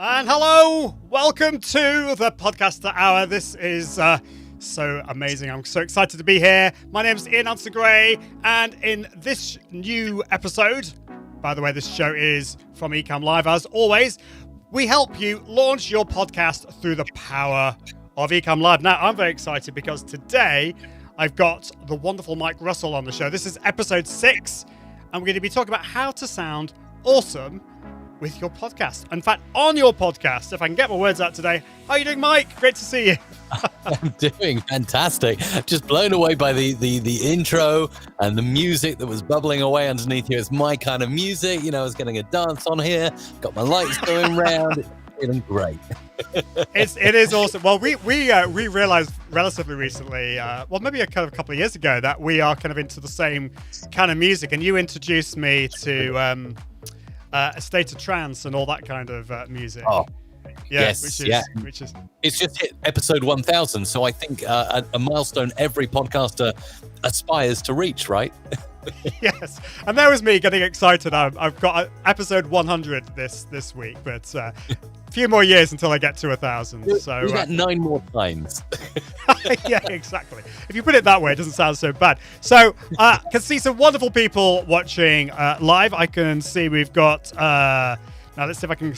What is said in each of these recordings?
And hello, welcome to the Podcaster Hour. This is so amazing. I'm so excited to be here. My name's Ian Gray, and in this new episode, by the way, this show is from Ecamm Live, as always, we help you launch your podcast through the power of Ecamm Live. Now, I'm very excited because today I've got the wonderful Mike Russell on the show. This is episode 6, and we're going to be talking about how to sound awesome with your podcast. In fact, on your podcast, if I can get my words out today. How are you doing, Mike? Great to see you. I'm doing fantastic. Just blown away by the intro and the music that was bubbling away underneath here. It's my kind of music. You know, I was getting a dance on here. Got my lights going round. It's feeling great. It is awesome. Well, we realized relatively recently, maybe a couple of years ago, that we are kind of into the same kind of music, and you introduced me to a state of trance and all that kind of music. Oh, yeah, yes, which is it's just hit episode 1000, so I think a milestone every podcaster aspires to reach, right? Yes, and there was me getting excited. I've got episode 100 this week, but a few more years until I get to 1,000. So we got 9 more times. Yeah, exactly. If you put it that way, it doesn't sound so bad. So can see some wonderful people watching live. I can see we've got now let's see if I can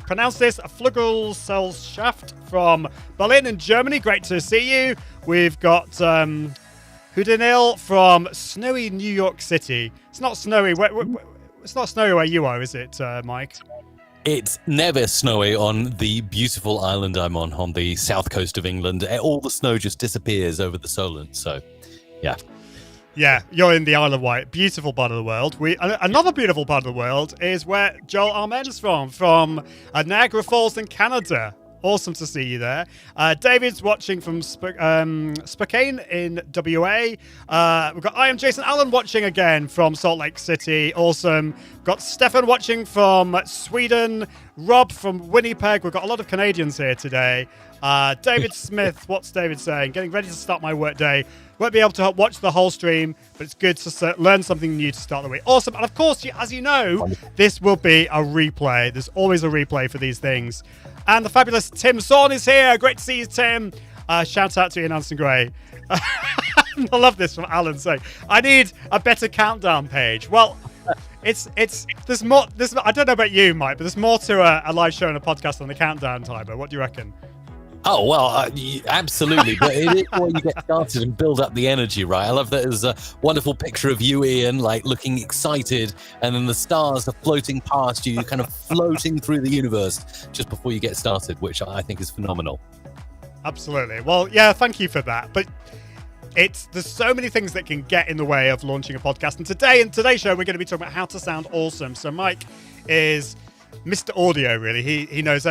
pronounce this, Flugelselschaft from Berlin in Germany. Great to see you. We've got Houdenil from snowy New York City. It's not snowy. It's not snowy where you are, is it, Mike? It's never snowy on the beautiful island I'm on the south coast of England. All the snow just disappears over the Solent. So, yeah. Yeah, you're in the Isle of Wight. Beautiful part of the world. Another beautiful part of the world is where Joel Ahmed is from Niagara Falls in Canada. Awesome to see you there. David's watching from Spokane in WA. We've got I am Jason Allen watching again from Salt Lake City. Awesome. Got Stefan watching from Sweden. Rob from Winnipeg. We've got a lot of Canadians here today. David Smith, what's David saying? Getting ready to start my work day. Won't be able to watch the whole stream, but it's good to learn something new to start the week. Awesome. And of course, as you know, this will be a replay. There's always a replay for these things. And the fabulous Tim Sorn is here. Great to see you, Tim. Shout out to Ian Gray. I love this from Alan saying, I need a better countdown page. Well, there's more. I don't know about you, Mike, but there's more to a live show and a podcast than the countdown timer. What do you reckon? Oh, well, absolutely. But it is where you get started and build up the energy, right? I love that there's a wonderful picture of you, Ian, like looking excited, and then the stars are floating past you, kind of floating through the universe just before you get started, which I think is phenomenal. Absolutely. Well, yeah, thank you for that. But there's so many things that can get in the way of launching a podcast. And in today's show, we're going to be talking about how to sound awesome. So Mike is Mr. Audio, really. He knows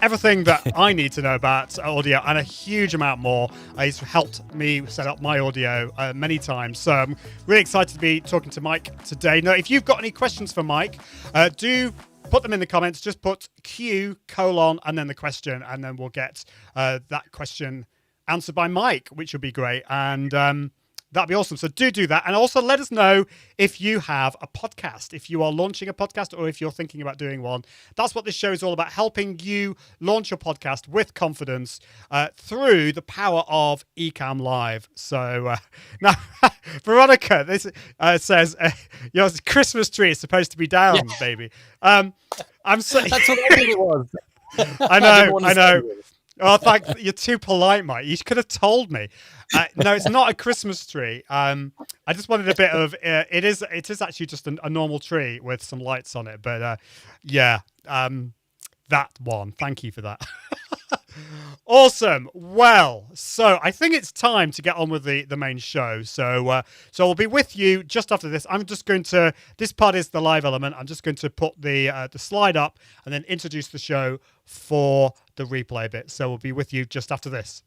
everything that I need to know about audio and a huge amount more. He's helped me set up my audio many times. So I'm really excited to be talking to Mike today. Now, if you've got any questions for Mike, do put them in the comments. Just put Q, and then the question, and then we'll get that question answered by Mike, which would be great. And that'd be awesome. So do that. And also let us know if you have a podcast, if you are launching a podcast or if you're thinking about doing one. That's what this show is all about, helping you launch your podcast with confidence through the power of Ecamm Live. So now, Veronica, this says, your Christmas tree is supposed to be down, baby. I'm so... That's what I think it was. I know. Oh, you're too polite, Mike. You could have told me. No, it's not a Christmas tree. I just wanted a bit of. It is actually just a normal tree with some lights on it. But that one. Thank you for that. Awesome. Well, so I think it's time to get on with the main show. So I'll be with you just after this. I'm just going to. This part is the live element. I'm just going to put the slide up and then introduce the show for the replay bit. So we'll be with you just after this.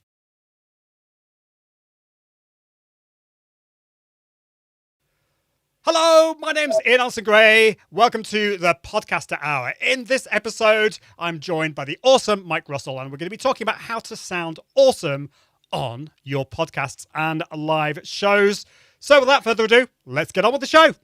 Hello, my name's Ian Gray. Welcome to the Podcaster Hour. In this episode, I'm joined by the awesome Mike Russell, and we're going to be talking about how to sound awesome on your podcasts and live shows. So without further ado, let's get on with the show.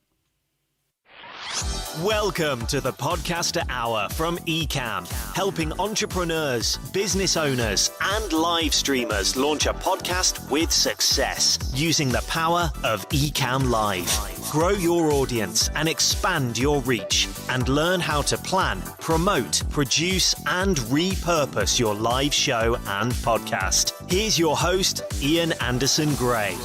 Welcome to the Podcaster Hour from Ecamm, helping entrepreneurs, business owners, and live streamers launch a podcast with success using the power of Ecamm Live. Grow your audience and expand your reach, and learn how to plan, promote, produce, and repurpose your live show and podcast. Here's your host, Ian Anderson Gray.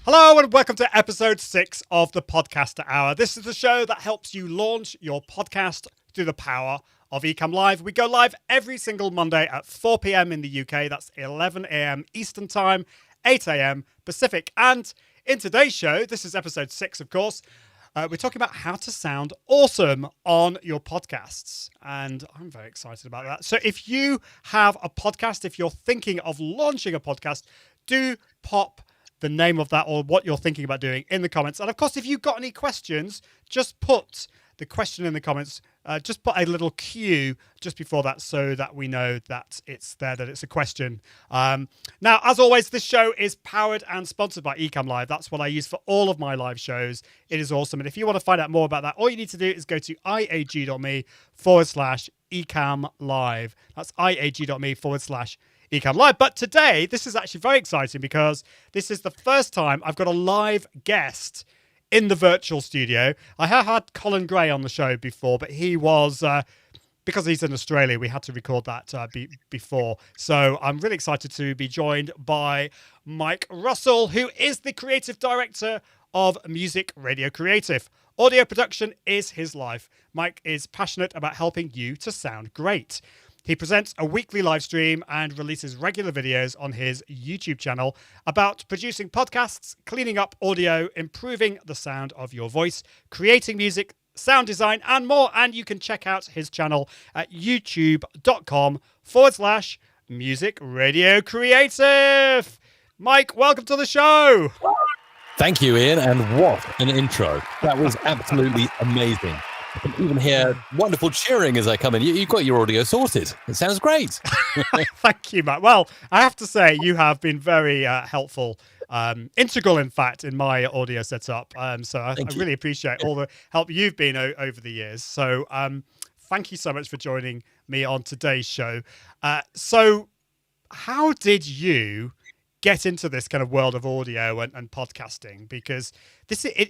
Hello and welcome to episode 6 of the Podcaster Hour. This is the show that helps you launch your podcast through the power of Ecamm Live. We go live every single Monday at 4 p.m. in the UK. That's 11 a.m. Eastern Time, 8 a.m. Pacific. And in today's show, this is episode 6, of course, we're talking about how to sound awesome on your podcasts. And I'm very excited about that. So if you have a podcast, if you're thinking of launching a podcast, do pop the name of that or what you're thinking about doing in the comments. And of course, if you've got any questions, just put the question in the comments. Just put a little Q just before that so that we know that it's there, that it's a question. Now, as always, this show is powered and sponsored by Ecamm Live. That's what I use for all of my live shows. It is awesome. And if you want to find out more about that, all you need to do is go to iag.me/Ecamm Live. That's iag.me/Ecamm Live. But today, this is actually very exciting because this is the first time I've got a live guest in the virtual studio. I have had Colin Gray on the show before, but he was, because he's in Australia, we had to record that before. So I'm really excited to be joined by Mike Russell, who is the creative director of Music Radio Creative. Audio production is his life. Mike is passionate about helping you to sound great. He presents a weekly live stream and releases regular videos on his YouTube channel about producing podcasts, cleaning up audio, improving the sound of your voice, creating music, sound design, and more. And you can check out his channel at youtube.com/Music Radio Creative. Mike, welcome to the show. Thank you, Ian, and what an intro. That was absolutely amazing. I can even hear wonderful cheering as I come in. You've got your audio sorted. It sounds great. Thank you, Matt. Well, I have to say you have been very helpful, integral, in fact, in my audio setup. So I really appreciate all the help you've been over the years. So thank you so much for joining me on today's show. So how did you get into this kind of world of audio and podcasting? Because this is,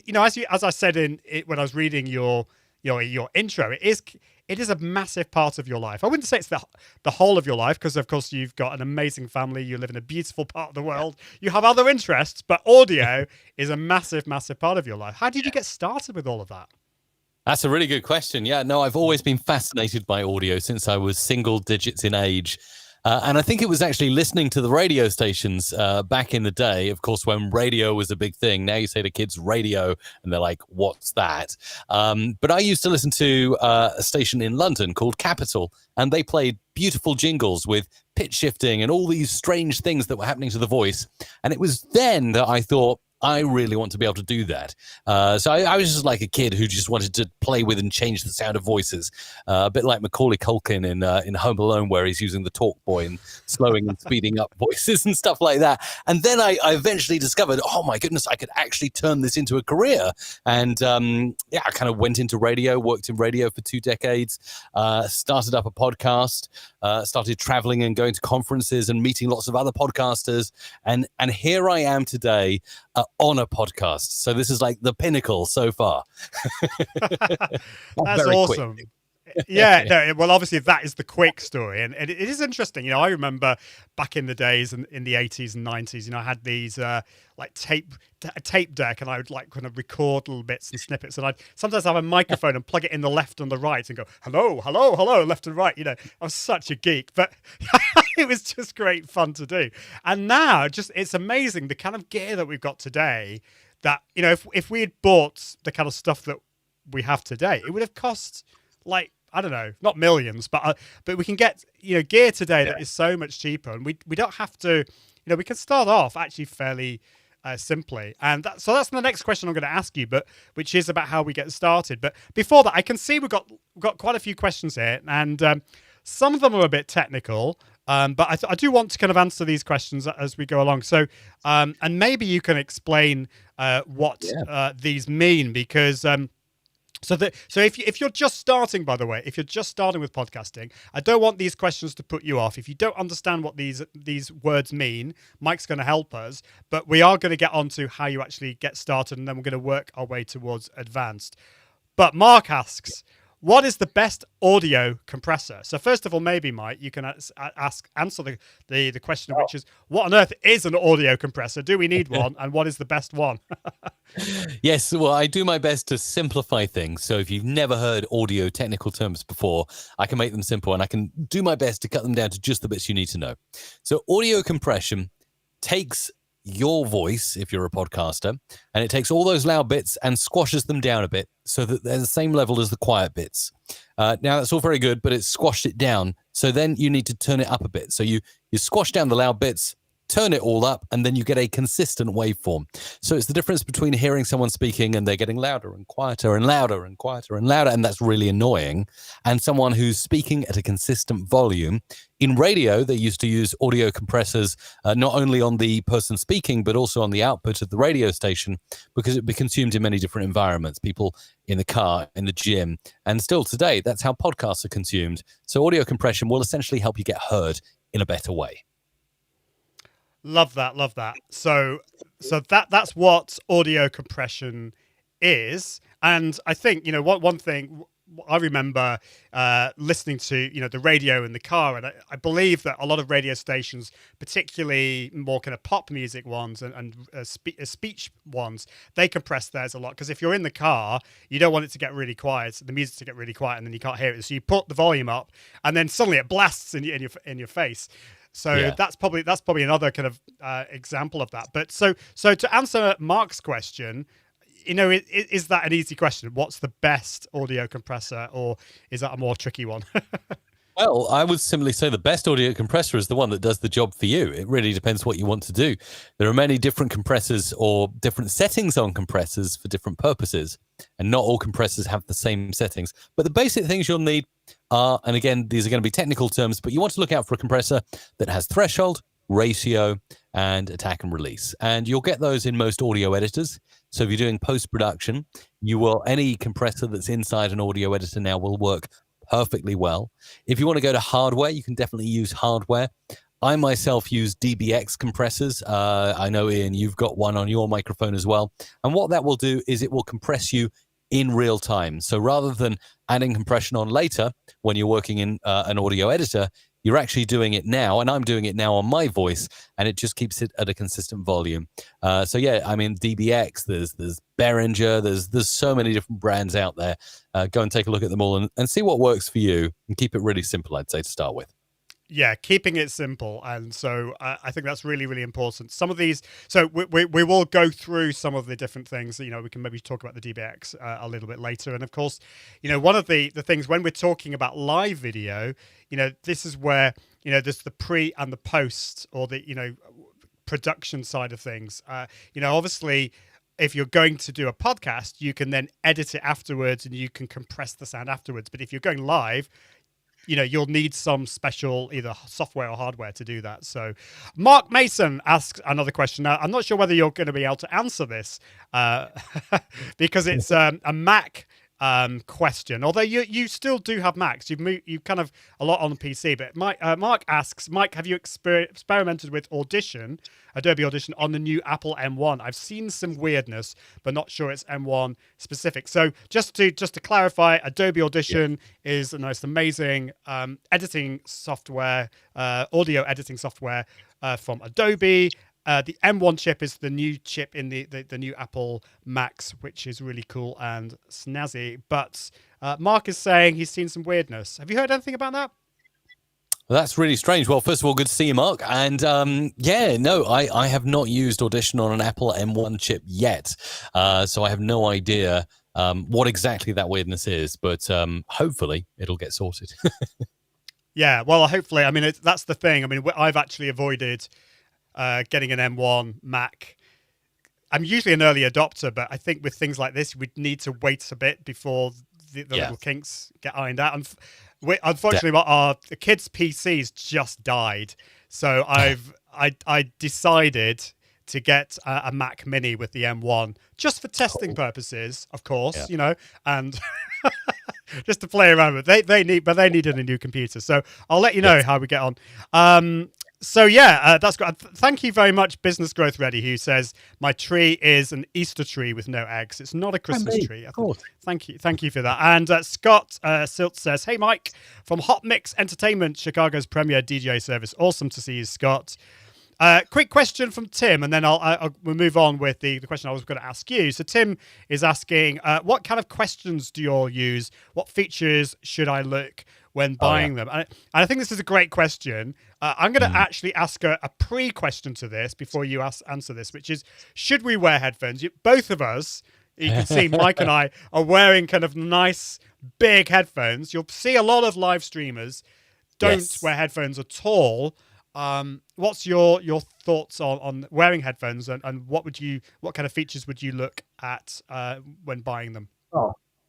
as I said when I was reading your intro, it is a massive part of your life. I wouldn't say it's the whole of your life, because of course you've got an amazing family, you live in a beautiful part of the world, you have other interests, but audio is a massive part of your life. How did you get started with all of that? That's a really good question. Yeah, no, I've always been fascinated by audio since I was single digits in age. And I think it was actually listening to the radio stations back in the day, of course, when radio was a big thing. Now you say to kids radio and they're like, what's that? But I used to listen to a station in London called Capital, and they played beautiful jingles with pitch shifting and all these strange things that were happening to the voice. And it was then that I thought, I really want to be able to do that. So I was just like a kid who just wanted to play with and change the sound of voices, a bit like Macaulay Culkin in Home Alone, where he's using the talk boy and slowing and speeding up voices and stuff like that. And then I eventually discovered, oh my goodness, I could actually turn this into a career. And I kind of went into radio, worked in radio for 2 decades, started up a podcast, started traveling and going to conferences and meeting lots of other podcasters. And here I am today, on a podcast. So this is like the pinnacle so far. That's awesome. Yeah, no, well, obviously that is the quick story, and it is interesting. I remember back in the days in the 80s and 90s, I had these like tape deck, and I would like kind of record little bits and snippets, and I'd sometimes have a microphone and plug it in the left and the right and go hello, left and right. I was such a geek, but it was just great fun to do. And now it's amazing the kind of gear that we've got today, that if we had bought the kind of stuff that we have today, it would have cost, like, I don't know, not millions, but we can get gear today that is so much cheaper, and we don't have to, we can start off actually fairly simply. And so that's the next question I'm going to ask you, but which is about how we get started. But before that, I can see we've got quite a few questions here, and some of them are a bit technical, But I do want to kind of answer these questions as we go along. So, and maybe you can explain what these mean, because so if you're just starting, by the way, if you're just starting with podcasting, I don't want these questions to put you off. If you don't understand what these words mean, Mike's going to help us, but we are going to get on to how you actually get started, and then we're going to work our way towards advanced. But Mark asks, what is the best audio compressor? So first of all, maybe Mike, you can answer the question, which is, what on earth is an audio compressor? Do we need one? And what is the best one? Yes, well, I do my best to simplify things. So if you've never heard audio technical terms before, I can make them simple, and I can do my best to cut them down to just the bits you need to know. So audio compression takes your voice, if you're a podcaster, and it takes all those loud bits and squashes them down a bit so that they're the same level as the quiet bits. Now, that's all very good, but it's squashed it down. So then you need to turn it up a bit. So you squash down the loud bits, turn it all up, and then you get a consistent waveform. So it's the difference between hearing someone speaking and they're getting louder and quieter and louder and quieter and louder, and that's really annoying, and someone who's speaking at a consistent volume. In radio, they used to use audio compressors not only on the person speaking, but also on the output of the radio station, because it'd be consumed in many different environments, people in the car, in the gym, and still today, that's how podcasts are consumed. So audio compression will essentially help you get heard in a better way. Love that. So that's what audio compression is. And I think, one thing I remember listening to, the radio in the car, and I believe that a lot of radio stations, particularly more kind of pop music ones and speech ones, they compress theirs a lot, because if you're in the car, you don't want it to get really quiet, the music to get really quiet, and then you can't hear it. So you put the volume up, and then suddenly it blasts in your face. So that's probably another kind of example of that. But so to answer Mark's question, is that an easy question? What's the best audio compressor, or is that a more tricky one? Well, I would simply say the best audio compressor is the one that does the job for you. It really depends what you want to do. There are many different compressors or different settings on compressors for different purposes, and not all compressors have the same settings. But the basic things you'll need are, and again, these are going to be technical terms, but you want to look out for a compressor that has threshold, ratio, and attack and release. And you'll get those in most audio editors. So if you're doing post-production, any compressor that's inside an audio editor now will work perfectly well. If you want to go to hardware, you can definitely use hardware. I myself use Dbx compressors. I know, Ian, you've got one on your microphone as well. And what that will do is it will compress you in real time. So rather than adding compression on later when you're working in an audio editor, you're actually doing it now, and I'm doing it now on my voice, and it just keeps it at a consistent volume. Dbx, there's Behringer, there's so many different brands out there. Go and take a look at them all and see what works for you, and keep it really simple, I'd say, to start with. Yeah, keeping it simple. And so I think that's really, really important. Some of these, so we will go through some of the different things. We can maybe talk about the Dbx a little bit later. And of course, one of the things when we're talking about live video, this is where, there's the pre and the post, or the, production side of things. Obviously, if you're going to do a podcast, you can then edit it afterwards and you can compress the sound afterwards. But if you're going live, you'll need some special either software or hardware to do that. So Mark Mason asks another question. Now, I'm not sure whether you're going to be able to answer this because it's a Mac question. Although you still do have Macs. You've kind of a lot on the PC. But Mark asks, Mike, have you experimented with Adobe Audition on the new Apple M1? I've seen some weirdness, but not sure it's M1 specific. So just to clarify, Adobe Audition is the most amazing editing software, audio editing software from Adobe. The M1 chip is the new chip in the new Apple Macs, which is really cool and snazzy. But Mark is saying he's seen some weirdness. Have you heard anything about that? Well, that's really strange. Well, first of all, good to see you, Mark. And I have not used Audition on an Apple M1 chip yet. So I have no idea what exactly that weirdness is, but hopefully it'll get sorted. Yeah, well, hopefully. I mean, that's the thing. I mean, I've actually avoided getting an M1 Mac. I'm usually an early adopter, but I think with things like this, we'd need to wait a bit before the little kinks get ironed out. And Unfortunately, our the kids' PCs just died, so I decided to get a Mac Mini with the M1 just for testing purposes, of course, and just to play around with. They needed a new computer, so I'll let you know how we get on. So yeah, that's great. Thank you very much, Business Growth Ready, who says my tree is an Easter tree with no eggs. It's not a Christmas tree. Thank you for that. And Scott Silt says, "Hey Mike, from Hot Mix Entertainment, Chicago's premier DJ service. Awesome to see you, Scott." Quick question from Tim, and then we'll move on with the question I was going to ask you. So Tim is asking, what kind of questions do you all use? What features should I look when buying them? And I think this is a great question. I'm going to actually ask a pre-question to this before you answer this, which is, should we wear headphones? Both of us, you can see Mike and I are wearing kind of nice, big headphones. You'll see a lot of live streamers don't wear headphones at all. What's your thoughts on wearing headphones, and what kind of features would you look at when buying them?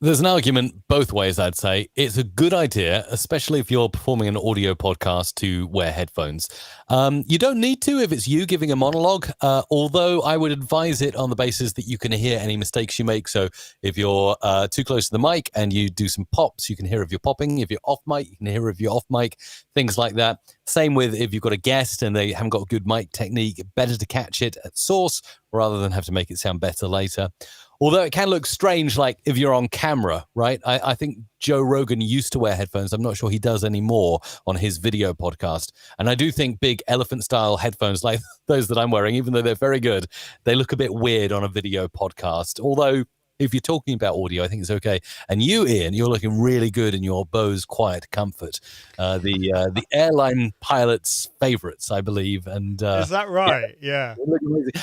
There's an argument both ways, I'd say. It's a good idea, especially if you're performing an audio podcast, to wear headphones. You don't need to if it's you giving a monologue, although I would advise it on the basis that you can hear any mistakes you make. So if you're too close to the mic and you do some pops, you can hear if you're popping. If you're off mic, you can hear if you're off mic, things like that. Same with if you've got a guest and they haven't got a good mic technique, better to catch it at source rather than have to make it sound better later. Although it can look strange, like if you're on camera, right? I think Joe Rogan used to wear headphones. I'm not sure he does anymore on his video podcast. And I do think big elephant-style headphones like those that I'm wearing, even though they're very good, they look a bit weird on a video podcast. Although, if you're talking about audio, I think it's okay. And you, Ian, you're looking really good in your Bose Quiet Comfort, the airline pilot's favorites, I believe. And is that right? Yeah.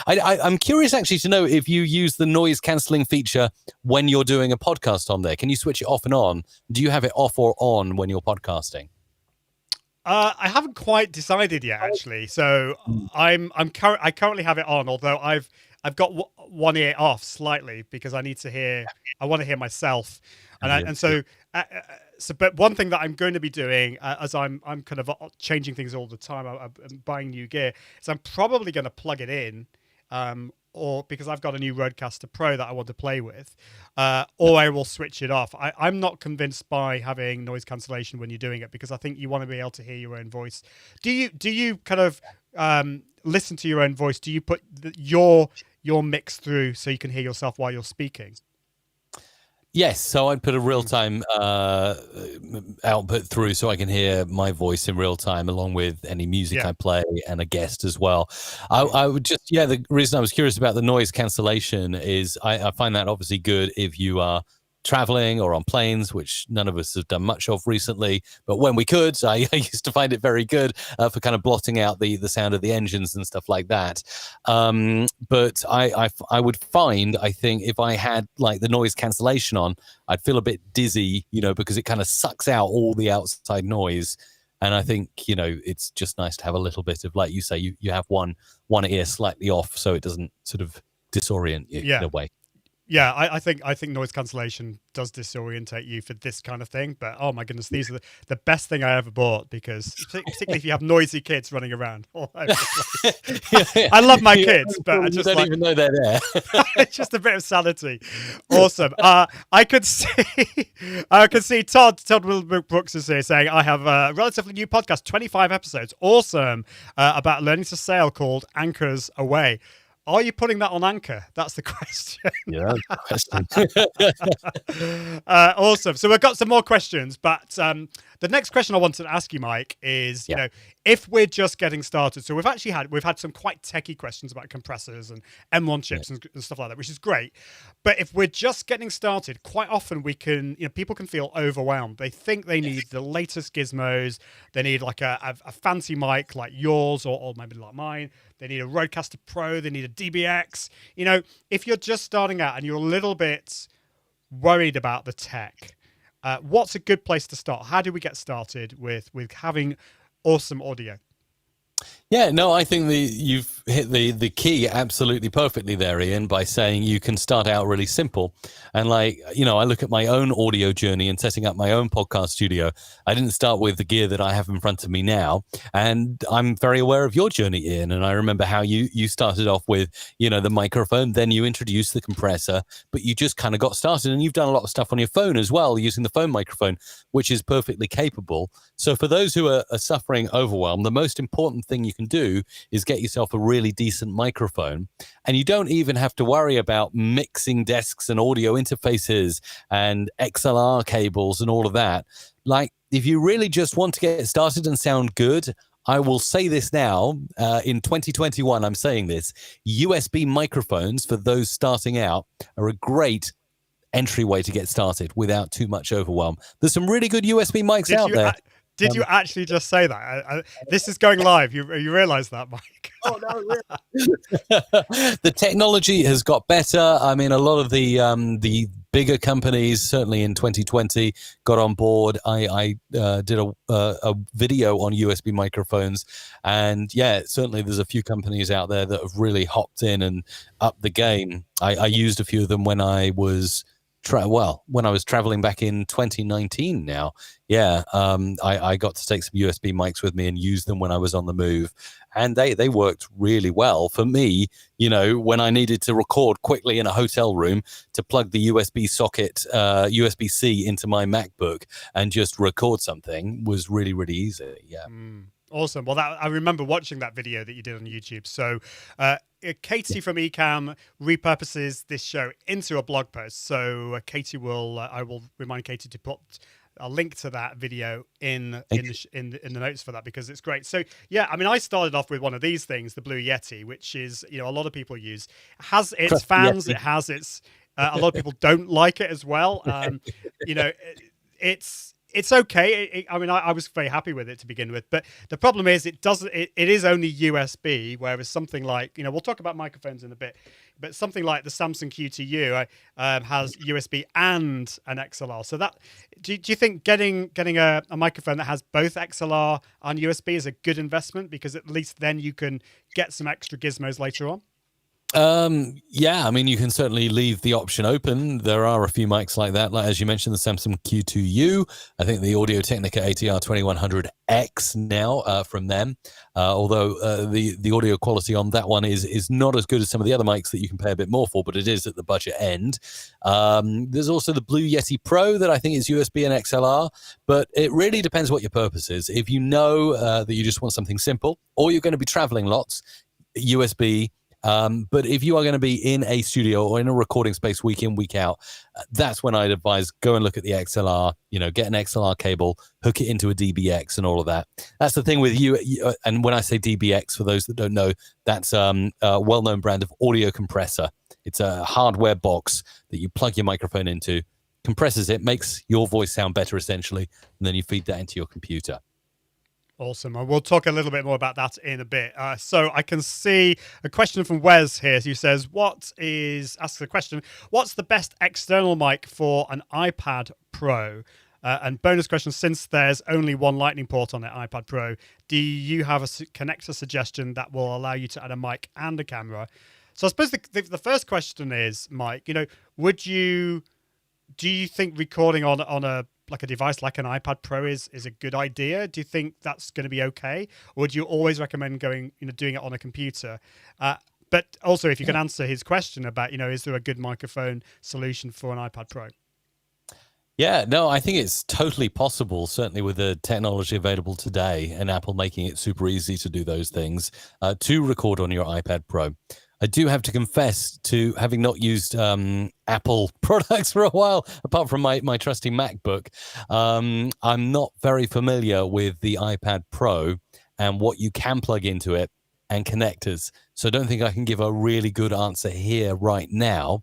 I'm curious actually to know if you use the noise cancelling feature when you're doing a podcast on there. Can you switch it off and on? Do you have it off or on when you're podcasting? I haven't quite decided yet, actually. So I currently have it on, although I've got one ear off slightly because I want to hear myself, but one thing that I'm going to be doing as I'm kind of changing things all the time, I'm buying new gear, is I'm probably going to plug it in, or because I've got a new Roadcaster Pro that I want to play with, or I will switch it off. I'm not convinced by having noise cancellation when you're doing it, because I think you want to be able to hear your own voice. Do you kind of listen to your own voice? Do you put your mix through so you can hear yourself while you're speaking? Yes, so I'd put a real-time output through so I can hear my voice in real time, along with any music I play and a guest as well. I would just, the reason I was curious about the noise cancellation is I find that obviously good if you are traveling or on planes, which none of us have done much of recently, but when we could, I used to find it very good for kind of blotting out the sound of the engines and stuff like that. But I would find, I think, if I had like the noise cancellation on, I'd feel a bit dizzy, because it kind of sucks out all the outside noise. And I think, it's just nice to have a little bit of, like you say, you have one ear slightly off so it doesn't sort of disorient you in a way. Yeah, I think noise cancellation does disorientate you for this kind of thing. But oh my goodness, these are the best thing I ever bought, because particularly if you have noisy kids running around all over the place. I love my kids, but I just don't even know they're there. It's just a bit of sanity. Awesome. I could see Todd Brooks is here saying, I have a relatively new podcast, 25 episodes. Awesome. About learning to sail, called Anchors Away. Are you putting that on Anchor? That's the question. Yeah, that's the question. Awesome. So we've got some more questions, but the next question I wanted to ask you, Mike, is if we're just getting started. So we've had some quite techie questions about compressors and M1 chips and stuff like that, which is great. But if we're just getting started, quite often people can feel overwhelmed. They think they need the latest gizmos. They need like a fancy mic like yours or maybe like mine. They need a Roadcaster Pro. They need a Dbx. If you're just starting out and you're a little bit worried about the tech, what's a good place to start? How do we get started with having awesome audio? Yeah, no, I think you've hit the key absolutely perfectly there, Ian, by saying you can start out really simple. And like, I look at my own audio journey and setting up my own podcast studio. I didn't start with the gear that I have in front of me now. And I'm very aware of your journey, Ian. And I remember how you started off with, the microphone, then you introduced the compressor, but you just kind of got started, and you've done a lot of stuff on your phone as well, using the phone microphone, which is perfectly capable. So for those who are suffering overwhelm, the most important thing you can do is get yourself a really decent microphone, and you don't even have to worry about mixing desks and audio interfaces and XLR cables and all of that. Like, if you really just want to get started and sound good, I will say this now, in 2021, I'm saying this, USB microphones for those starting out are a great entryway to get started without too much overwhelm. There's some really good USB mics out there. Did you actually just say that? This is going live. You realize that, Mike? Oh, no, really? The technology has got better. I mean, a lot of the bigger companies, certainly in 2020, got on board. I did a video on USB microphones, and yeah, certainly there's a few companies out there that have really hopped in and upped the game. I used a few of them when I was traveling back in 2019 now. Yeah, I got to take some USB mics with me and use them when I was on the move. And they worked really well for me, when I needed to record quickly in a hotel room, to plug the USB socket, USB-C into my MacBook and just record something was really, really easy. Yeah. Awesome. Well, I remember watching that video that you did on YouTube. So Katie from Ecamm repurposes this show into a blog post. So Katie I will remind Katie to put a link to that video in the notes for that, because it's great. So yeah, I mean, I started off with one of these things, the Blue Yeti, which is, a lot of people use. It has its fans. It has its, a lot of people don't like it as well. It's okay. I mean, I was very happy with it to begin with, but the problem is it is only USB, whereas something like, we'll talk about microphones in a bit, but something like the Samsung QTU has USB and an XLR. So that, do you think getting a microphone that has both XLR and USB is a good investment? Because at least then you can get some extra gizmos later on. Yeah, I mean, you can certainly leave the option open. There are a few mics like that, like as you mentioned, the Samsung Q2U. I think the Audio-Technica ATR 2100X now from them. Although the audio quality on that one is not as good as some of the other mics that you can pay a bit more for, but it is at the budget end. There's also the Blue Yeti Pro that I think is USB and XLR, but it really depends what your purpose is. If you know that you just want something simple, or you're going to be traveling lots, USB. But if you are going to be in a studio or in a recording space week in, week out, that's when I'd advise go and look at the XLR, get an XLR cable, hook it into a DBX and all of that. That's the thing with you. And when I say DBX, for those that don't know, that's a well-known brand of audio compressor. It's a hardware box that you plug your microphone into, compresses it, makes your voice sound better essentially, and then you feed that into your computer. Awesome. And we'll talk a little bit more about that in a bit. So I can see a question from Wes here who says, asks the question, what's the best external mic for an iPad Pro? And bonus question, since there's only one lightning port on the iPad Pro, do you have a connector suggestion that will allow you to add a mic and a camera? So I suppose the first question is, Mike, do you think recording on a device like an iPad Pro is a good idea? Do you think that's going to be okay? Or would you always recommend doing it on a computer? But also, if you can answer his question about, is there a good microphone solution for an iPad Pro? Yeah, no, I think it's totally possible, certainly with the technology available today and Apple making it super easy to do those things, to record on your iPad Pro. I do have to confess to having not used Apple products for a while, apart from my trusty MacBook. I'm not very familiar with the iPad Pro and what you can plug into it and connectors. So I don't think I can give a really good answer here right now.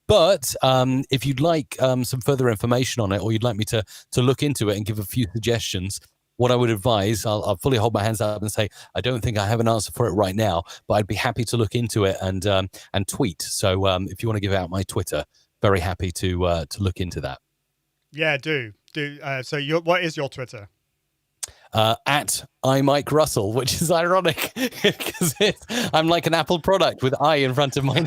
But if you'd like some further information on it, or you'd like me to look into it and give a few suggestions, what I would advise, I'll fully hold my hands up and say, I don't think I have an answer for it right now, but I'd be happy to look into it and tweet. So if you want to give out my Twitter, very happy to look into that. Yeah, do. So what is your Twitter? at iMikeRussell, which is ironic because I'm like an Apple product with I in front of my name.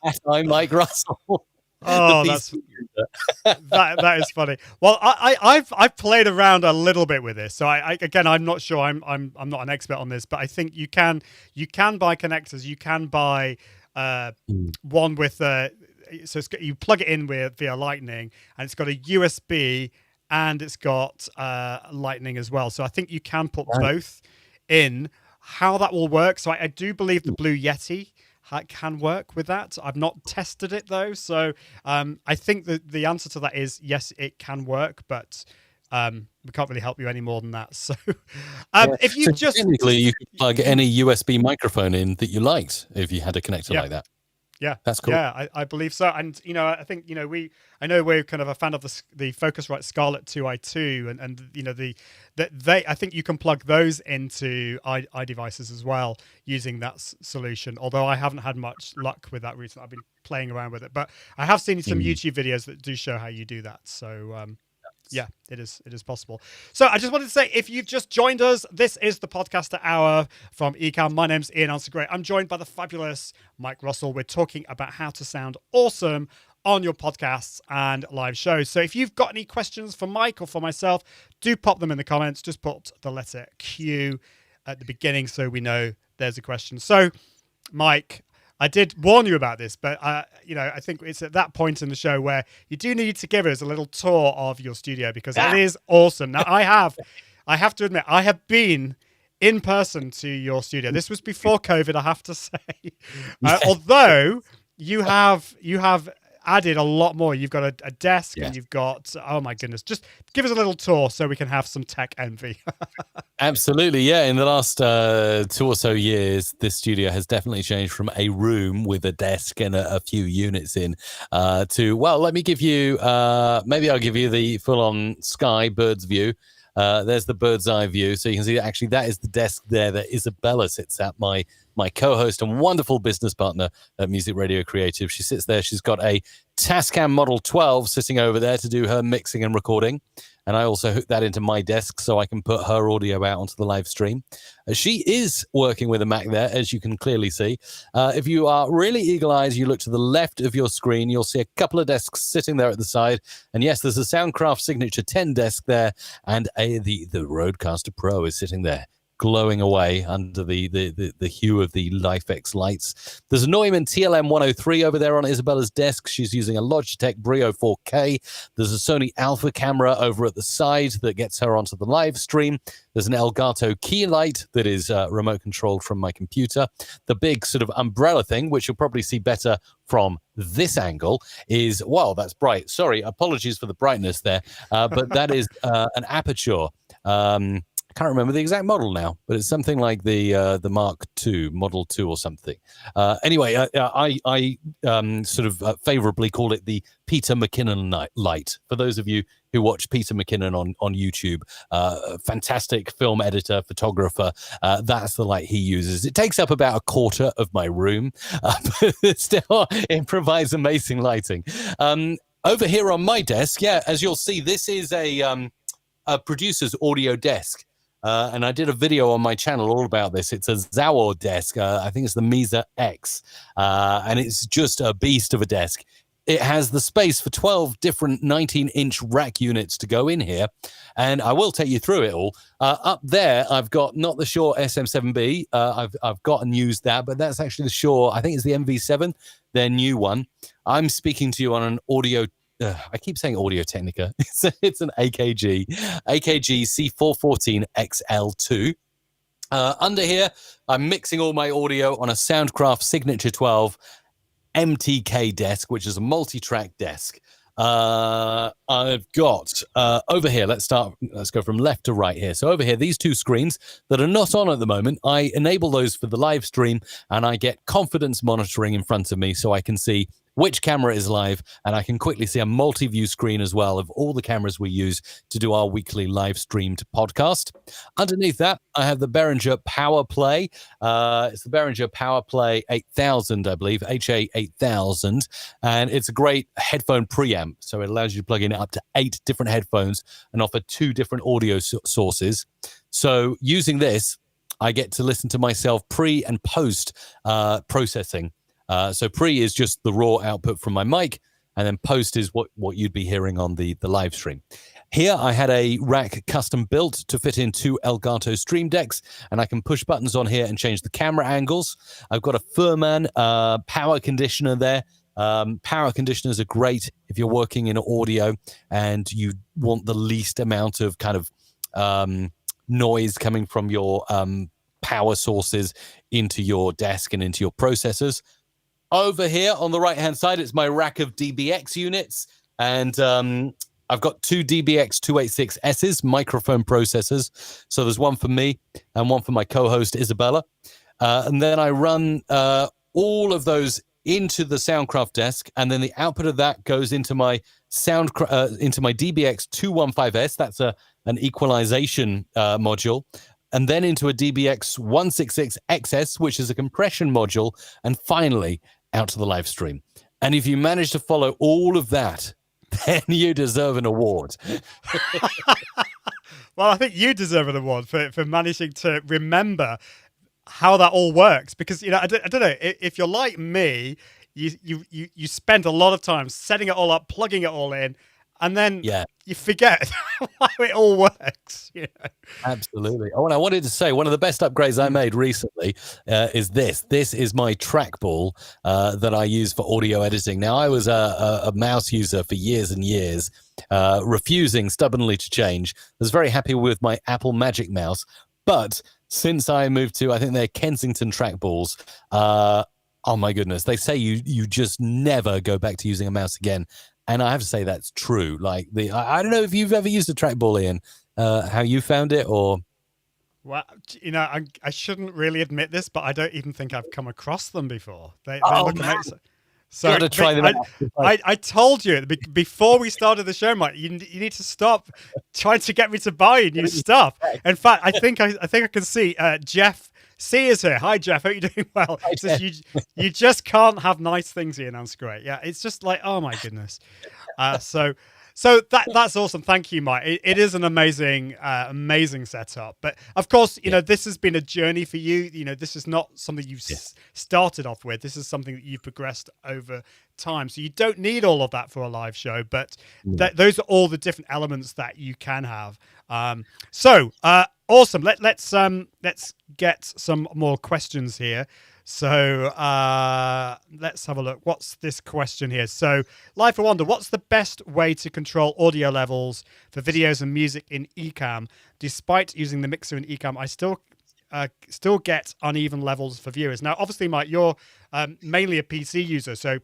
At iMikeRussell. Oh, that is funny. Well, I've played around a little bit with this, so I'm not sure. I'm not an expert on this, but I think you can buy connectors. You can buy one with you plug it in via Lightning, and it's got a USB and it's got Lightning as well. So I think you can put both in. How that will work? So I do believe the Blue Yeti can work with that. I've not tested it though, so I think that the answer to that is yes, it can work, but we can't really help you any more than that. So if you technically you could plug any USB microphone in that you liked if you had a connector like that. Yeah, that's cool. Yeah, I believe so. And I think I know we're kind of a fan of the Focusrite Scarlet 2i2, and I think you can plug those into iDevices as well using that solution. Although I haven't had much luck with that recently, I've been playing around with it, but I have seen some YouTube videos that do show how you do that. So yeah, it is possible. So I just wanted to say, if you've just joined us, this is the Podcaster Hour from Ecamm. My name's Ian Answer-Gray. I'm joined by the fabulous Mike Russell. We're talking about how to sound awesome on your podcasts and live shows. So if you've got any questions for Mike or for myself, do pop them in the comments. Just put the letter Q at the beginning so we know there's a question. So, Mike, I did warn you about this, but I think it's at that point in the show where you do need to give us a little tour of your studio, because it is awesome. Now, I have to admit, I have been in person to your studio. This was before COVID, I have to say. Although you have added a lot more. You've got a desk and you've got, oh my goodness, just give us a little tour so we can have some tech envy. Absolutely. Yeah. In the last 2 or so years, this studio has definitely changed from a room with a desk and a few units in to, well, let me give you, maybe I'll give you the full on sky bird's view. There's the bird's eye view. So you can see actually that is the desk there that Isabella sits at, my co-host and wonderful business partner at Music Radio Creative. She sits there. She's got a Tascam Model 12 sitting over there to do her mixing and recording. And I also hook that into my desk so I can put her audio out onto the live stream. She is working with a Mac there, as you can clearly see. If you are really eagle-eyed, you look to the left of your screen, you'll see a couple of desks sitting there at the side. And yes, there's a Soundcraft Signature 10 desk there, and the Roadcaster Pro is sitting there, glowing away under the hue of the LifeX lights. There's a Neumann TLM 103 over there on Isabella's desk. She's using a Logitech Brio 4K. There's a Sony Alpha camera over at the side that gets her onto the live stream. There's an Elgato key light that is remote controlled from my computer. The big sort of umbrella thing, which you'll probably see better from this angle, is, well, that's bright. Sorry, apologies for the brightness there, but that is an Aperture. I can't remember the exact model now, but it's something like the Mark II, Model 2 or something. Anyway, I sort of favorably call it the Peter McKinnon light. For those of you who watch Peter McKinnon on YouTube, fantastic film editor, photographer, that's the light he uses. It takes up about a quarter of my room, but still, it provides amazing lighting. Over here on my desk, as you'll see, this is a producer's audio desk. And I did a video on my channel all about this. It's a Zawor desk. I think it's the Mesa X. And it's just a beast of a desk. It has the space for 12 different 19-inch rack units to go in here. And I will take you through it all. Up there, I've got not the Shure SM7B. I've got and used that, but that's actually the Shure. I think it's the MV7, their new one. I'm speaking to you on an audio I keep saying Audio Technica. It's an AKG C414 XL2. Under here, I'm mixing all my audio on a Soundcraft Signature 12 MTK desk, which is a multi-track desk. I've got over here, let's go from left to right here. So over here, these two screens that are not on at the moment, I enable those for the live stream, and I get confidence monitoring in front of me so I can see which camera is live, and I can quickly see a multi-view screen as well of all the cameras we use to do our weekly live streamed podcast. Underneath that, I have the Behringer Power Play. It's the Behringer Power Play 8000, I believe, HA 8000, and it's a great headphone preamp. So it allows you to plug in up to 8 different headphones and offer 2 different audio sources. So using this, I get to listen to myself pre and post processing. So pre is just the raw output from my mic, and then post is what you'd be hearing on the live stream. Here I had a rack custom built to fit in 2 Elgato Stream Decks, and I can push buttons on here and change the camera angles. I've got a Furman power conditioner there. Power conditioners are great if you're working in audio and you want the least amount of kind of noise coming from your power sources into your desk and into your processors. Over here on the right-hand side, it's my rack of DBX units, and I've got 2 DBX 286Ss microphone processors. So there's one for me and one for my co-host Isabella, and then I run all of those into the Soundcraft desk, and then the output of that goes into my into my DBX 215S. That's an equalization module. And then into a DBX 166XS, which is a compression module, and finally out to the live stream. And if you manage to follow all of that, then you deserve an award. Well, I think you deserve an award for managing to remember how that all works, because I don't know if you're like me, you spend a lot of time setting it all up, plugging it all in, and then you forget how it all works. Absolutely. Oh, and I wanted to say one of the best upgrades I made recently is this. This is my trackball that I use for audio editing. Now, I was a mouse user for years and years, refusing stubbornly to change. I was very happy with my Apple Magic Mouse, but since I moved to, I think they're Kensington trackballs, oh my goodness, they say you just never go back to using a mouse again. And I have to say that's true. Like I don't know if you've ever used a trackball, Ian, how you found it, or. Well, I shouldn't really admit this, but I don't even think I've come across them before. They look amazing. So gotta try them out. I told you before we started the show, Mike, you need to stop trying to get me to buy new stuff. In fact, I think I can see Jeff C is here. Hi, Jeff. Hope you're doing well. Hi, Jeff. You just can't have nice things here, and that's great. Yeah, it's just like, oh my goodness. So that's awesome. Thank you, Mike. It is an amazing setup. But of course, this has been a journey for you. This is not something you've started off with. This is something that you've progressed over time. So you don't need all of that for a live show. But those are all the different elements that you can have. Awesome. Let's get some more questions here. So let's have a look. What's this question here? So, Life for Wonder, what's the best way to control audio levels for videos and music in Ecamm? Despite using the mixer in Ecamm, I still get uneven levels for viewers. Now, obviously, Mike, you're mainly a PC user, so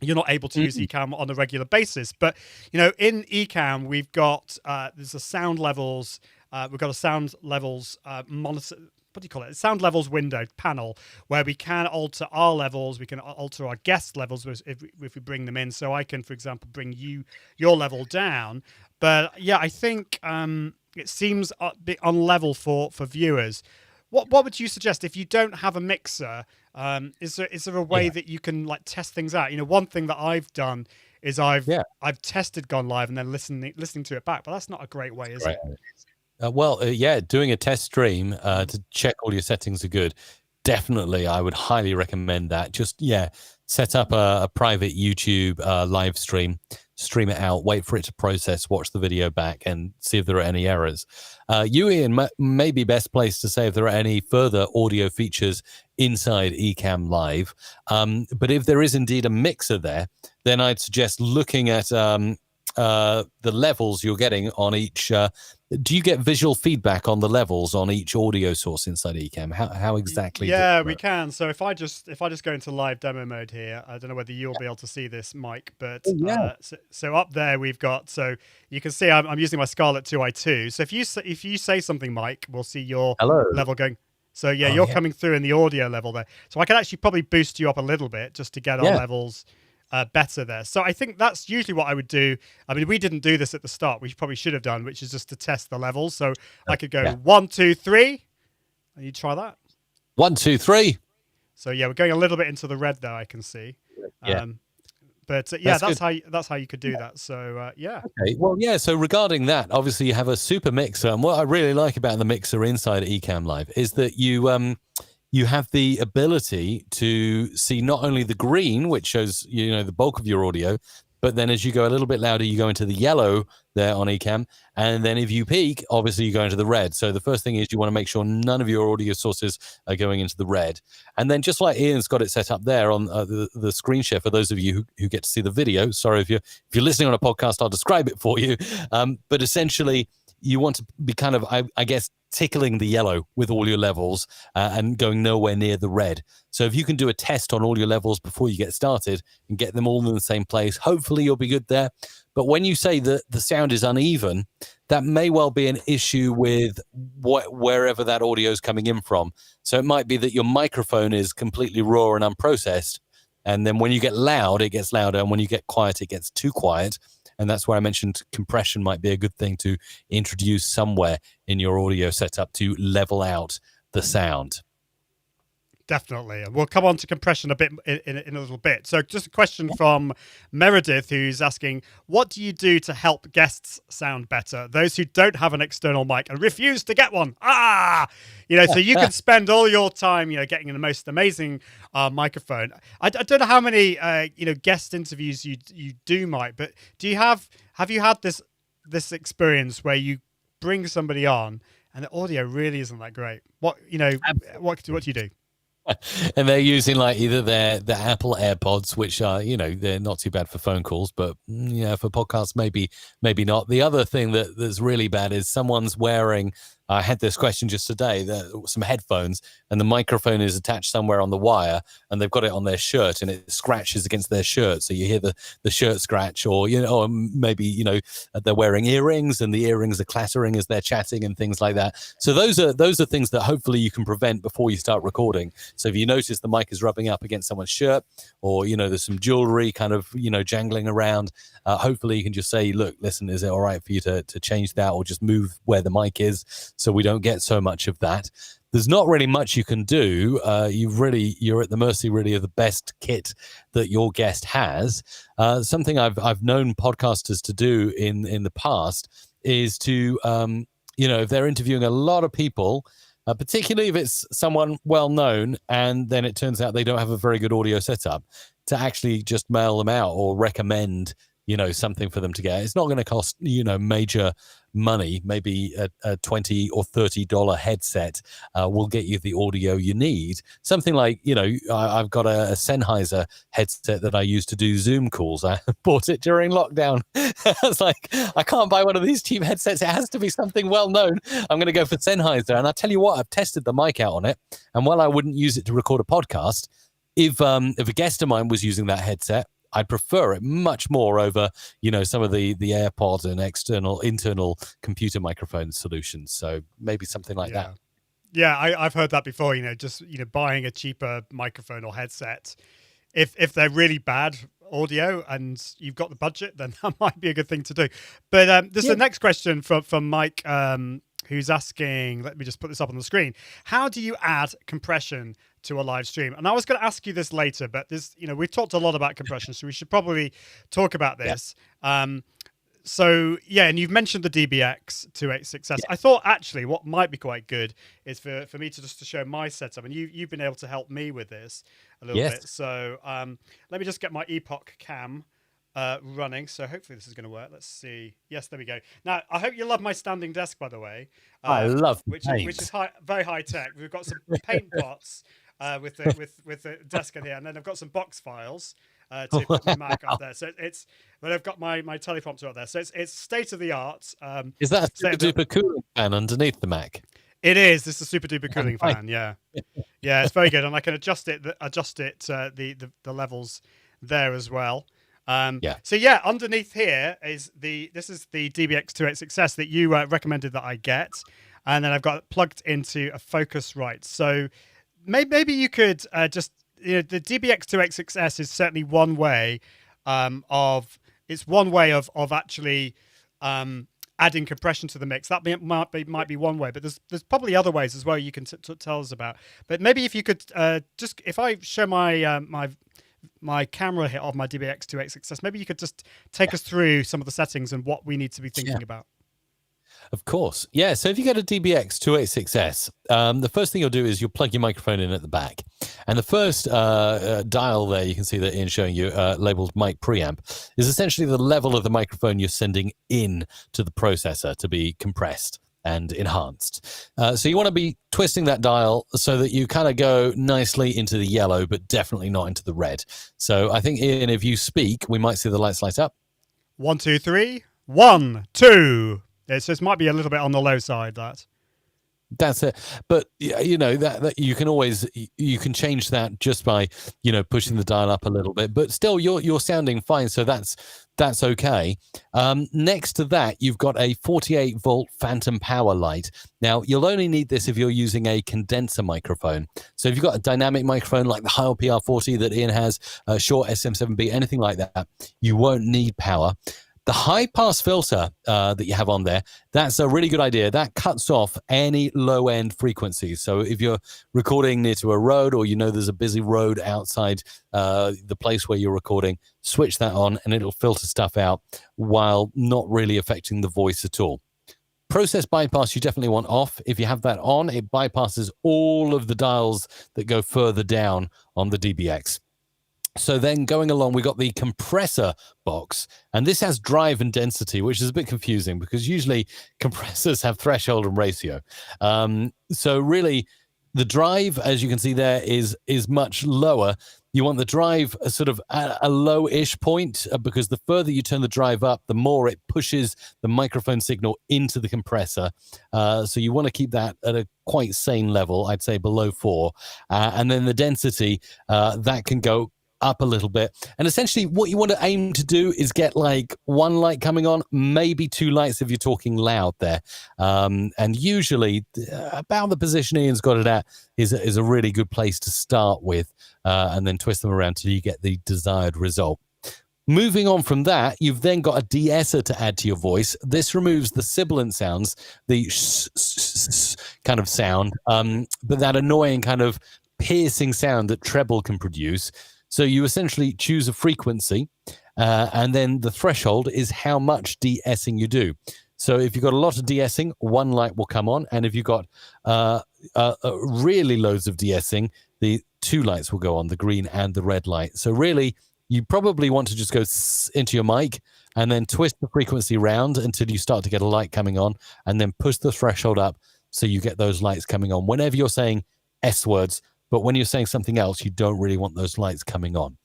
you're not able to use Ecamm on a regular basis. But, in Ecamm, we've got there's a sound levels. We've got a sound levels monitor. What do you call it? A sound levels window panel where we can alter our levels. We can alter our guest levels if we bring them in. So I can, for example, bring your level down. But yeah, I think it seems a bit unlevel for viewers. What would you suggest if you don't have a mixer? Is there a way that you can like test things out? One thing that I've done is I've tested Gone Live and then listening to it back, but that's not a great way, is it? Doing a test stream to check all your settings are good. Definitely, I would highly recommend that. Just, set up a private YouTube live stream, stream it out, wait for it to process, watch the video back, and see if there are any errors. You, Ian, may be best placed to say if there are any further audio features inside Ecamm Live. But if there is indeed a mixer there, then I'd suggest looking at the levels you're getting on each. Do you get visual feedback on the levels on each audio source inside Ecamm? How exactly? Yeah, we can. So if I just go into live demo mode here, I don't know whether you'll be able to see this, Mike, but so up there we've got, so you can see I'm using my Scarlet 2i2. So if you say something, Mike, we'll see your level going. So you're coming through in the audio level there. So I can actually probably boost you up a little bit just to get our levels better there. So I think that's usually what I would do. I mean, we didn't do this at the start. We probably should have done, which is just to test the levels. So I could go 1, 2, 3. And you try that. 1, 2, 3. So yeah, we're going a little bit into the red there. I can see. Yeah. But that's how you could do that. So yeah. Okay. Well, yeah. So regarding that, obviously you have a super mixer, and what I really like about the mixer inside Ecamm Live is that you have the ability to see not only the green, which shows the bulk of your audio, but then as you go a little bit louder, you go into the yellow there on Ecamm, and then if you peak, obviously you go into the red. So the first thing is you want to make sure none of your audio sources are going into the red. And then just like Ian's got it set up there on the screen share for those of you who get to see the video. Sorry, if you're listening on a podcast, I'll describe it for you. But essentially, you want to be kind of, I guess, tickling the yellow with all your levels and going nowhere near the red. So if you can do a test on all your levels before you get started and get them all in the same place, hopefully you'll be good there. But when you say that the sound is uneven, that may well be an issue with wherever that audio is coming in from. So it might be that your microphone is completely raw and unprocessed. And then when you get loud, it gets louder. And when you get quiet, it gets too quiet. And that's where I mentioned compression might be a good thing to introduce somewhere in your audio setup to level out the sound. Definitely. And we'll come on to compression a bit in a little bit. So just a question from Meredith, who's asking, what do you do to help guests sound better? Those who don't have an external mic and refuse to get one. So you can spend all your time, getting the most amazing microphone. I don't know how many, guest interviews you do, Mike, but have you had this experience where you bring somebody on and the audio really isn't that great? What do you do? And they're using like either the Apple AirPods, which are, they're not too bad for phone calls, but for podcasts, maybe not. The other thing that's really bad is someone's wearing, I had this question just today, some headphones, and the microphone is attached somewhere on the wire, and they've got it on their shirt, and it scratches against their shirt. So you hear the shirt scratch, or maybe they're wearing earrings, and the earrings are clattering as they're chatting and things like that. So those are things that hopefully you can prevent before you start recording. So if you notice the mic is rubbing up against someone's shirt, or there's some jewelry kind of jangling around, hopefully you can just say, look, listen, is it all right for you to change that, or just move where the mic is, so we don't get so much of that. There's not really much you can do. You're at the mercy really of the best kit that your guest has. Something I've known podcasters to do in the past is to, if they're interviewing a lot of people, particularly if it's someone well known, and then it turns out they don't have a very good audio setup, to actually just mail them out or recommend something for them to get. It's not going to cost, major money. Maybe a $20 or $30 headset will get you the audio you need. Something like, I've got a Sennheiser headset that I use to do Zoom calls. I bought it during lockdown. I was like, I can't buy one of these cheap headsets. It has to be something well known. I'm going to go for Sennheiser. And I'll tell you what, I've tested the mic out on it. And while I wouldn't use it to record a podcast, if a guest of mine was using that headset, I'd prefer it much more over, some of the AirPods and internal computer microphone solutions. So maybe something like that. Yeah, I've heard that before. Just buying a cheaper microphone or headset. If they're really bad audio and you've got the budget, then that might be a good thing to do. But this is the next question from Mike, who's asking. Let me just put this up on the screen. How do you add compression to a live stream? And I was going to ask you this later, but we've talked a lot about compression, so we should probably talk about this. And you've mentioned the Dbx 286S. I thought actually what might be quite good is for me to show my setup, and you've been able to help me with this a little bit. So let me just get my Epoch Cam running. So hopefully this is going to work. Let's see. Yes, there we go. Now I hope you love my standing desk, by the way. I love which is very high tech. We've got some paint pots. With the desk in here, and then I've got some box files to put my Mac up there. So but I've got my teleprompter up there. So it's state of the art. Is that a super duper cooling fan underneath the Mac? It is. This is a super duper cooling fan. Yeah, it's very good, and I can adjust it the levels there as well. So underneath here is this is the Dbx 286S that you recommended that I get, and then I've got it plugged into a Focusrite. So maybe you could just the DBX286S is certainly one way of actually adding compression to the mix. That might be one way, but there's probably other ways as well you can tell us about. But maybe if you could if I show my camera hit of my DBX286S, maybe you could just take us through some of the settings and what we need to be thinking about. Of course. Yeah. So if you get a DBX 286S, the first thing you'll do is you'll plug your microphone in at the back. And the first dial there, you can see that Ian's showing you, labeled mic preamp, is essentially the level of the microphone you're sending in to the processor to be compressed and enhanced. So you want to be twisting that dial so that you kind of go nicely into the yellow, but definitely not into the red. So I think, Ian, if you speak, we might see the lights light up. 1, 2, 3. 1, 2. So it might be a little bit on the low side, that. That's it. But that you can always you can change that just by pushing the dial up a little bit. But still, you're sounding fine, so that's okay. Next to that, you've got a 48-volt phantom power light. Now, you'll only need this if you're using a condenser microphone. So if you've got a dynamic microphone like the Heil PR40 that Ian has, short SM7B, anything like that, you won't need power. The high-pass filter that you have on there, that's a really good idea. That cuts off any low-end frequencies. So if you're recording near to a road or there's a busy road outside the place where you're recording, switch that on and it'll filter stuff out while not really affecting the voice at all. Process bypass you definitely want off. If you have that on, it bypasses all of the dials that go further down on the DBX. So then going along, we got the compressor box, and this has drive and density, which is a bit confusing because usually compressors have threshold and ratio. So really, the drive, as you can see there, is much lower. You want the drive sort of at a low-ish point because the further you turn the drive up, the more it pushes the microphone signal into the compressor. So you want to keep that at a quite sane level, I'd say below 4. And then the density, that can go up a little bit. And essentially what you want to aim to do is get like one light coming on, maybe 2 lights if you're talking loud there. And usually about the position Ian's got it at is a really good place to start with, and then twist them around till you get the desired result. Moving on from that, you've then got a De-Esser to add to your voice. This removes the sibilant sounds, the kind of sound, but that annoying kind of piercing sound that treble can produce. So you essentially choose a frequency, and then the threshold is how much de-essing you do. So if you've got a lot of de-essing, 1 light will come on. And if you've got really loads of de-essing, the 2 lights will go on, the green and the red light. So really, you probably want to just go into your mic and then twist the frequency round until you start to get a light coming on, and then push the threshold up so you get those lights coming on whenever you're saying S words. But when you're saying something else, you don't really want those lights coming on.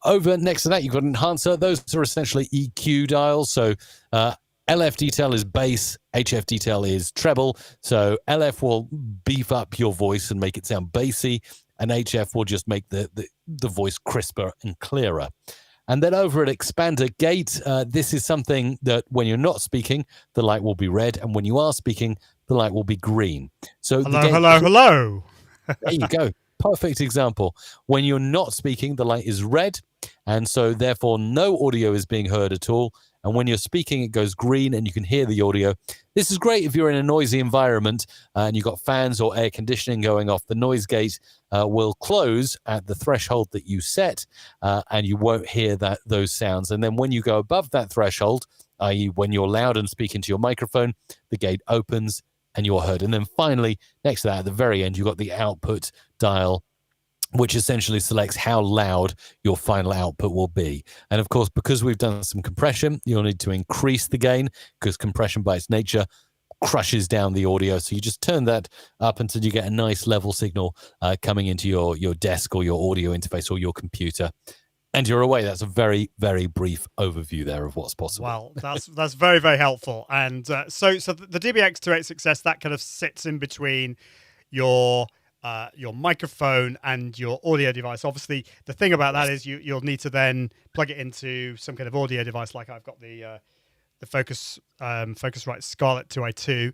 Over next to that, you've got an enhancer. Those are essentially EQ dials. So LF detail is bass, HF detail is treble. So LF will beef up your voice and make it sound bassy, and HF will just make the voice crisper and clearer. And then over at expander gate, this is something that when you're not speaking, the light will be red, and when you are speaking, the light will be green. So hello. There you go. Perfect example. When you're not speaking, the light is red, and so therefore no audio is being heard at all. And when you're speaking, it goes green and you can hear the audio. This is great if you're in a noisy environment and you've got fans or air conditioning going off. The noise gate will close at the threshold that you set, and you won't hear those sounds. And then when you go above that threshold, i.e. when you're loud and speaking to your microphone, the gate opens and you're heard. And then finally, next to that, at the very end, you've got the output dial, which essentially selects how loud your final output will be. And of course, because we've done some compression, you'll need to increase the gain because compression by its nature crushes down the audio. So you just turn that up until you get a nice level signal coming into your desk or your audio interface or your computer. And you're away. That's a very, very brief overview there of what's possible. Well, that's very, very helpful. And so the DBX286S, that kind of sits in between your microphone and your audio device. Obviously, the thing about that is you'll need to then plug it into some kind of audio device. Like I've got the Focusrite Scarlet 2i2.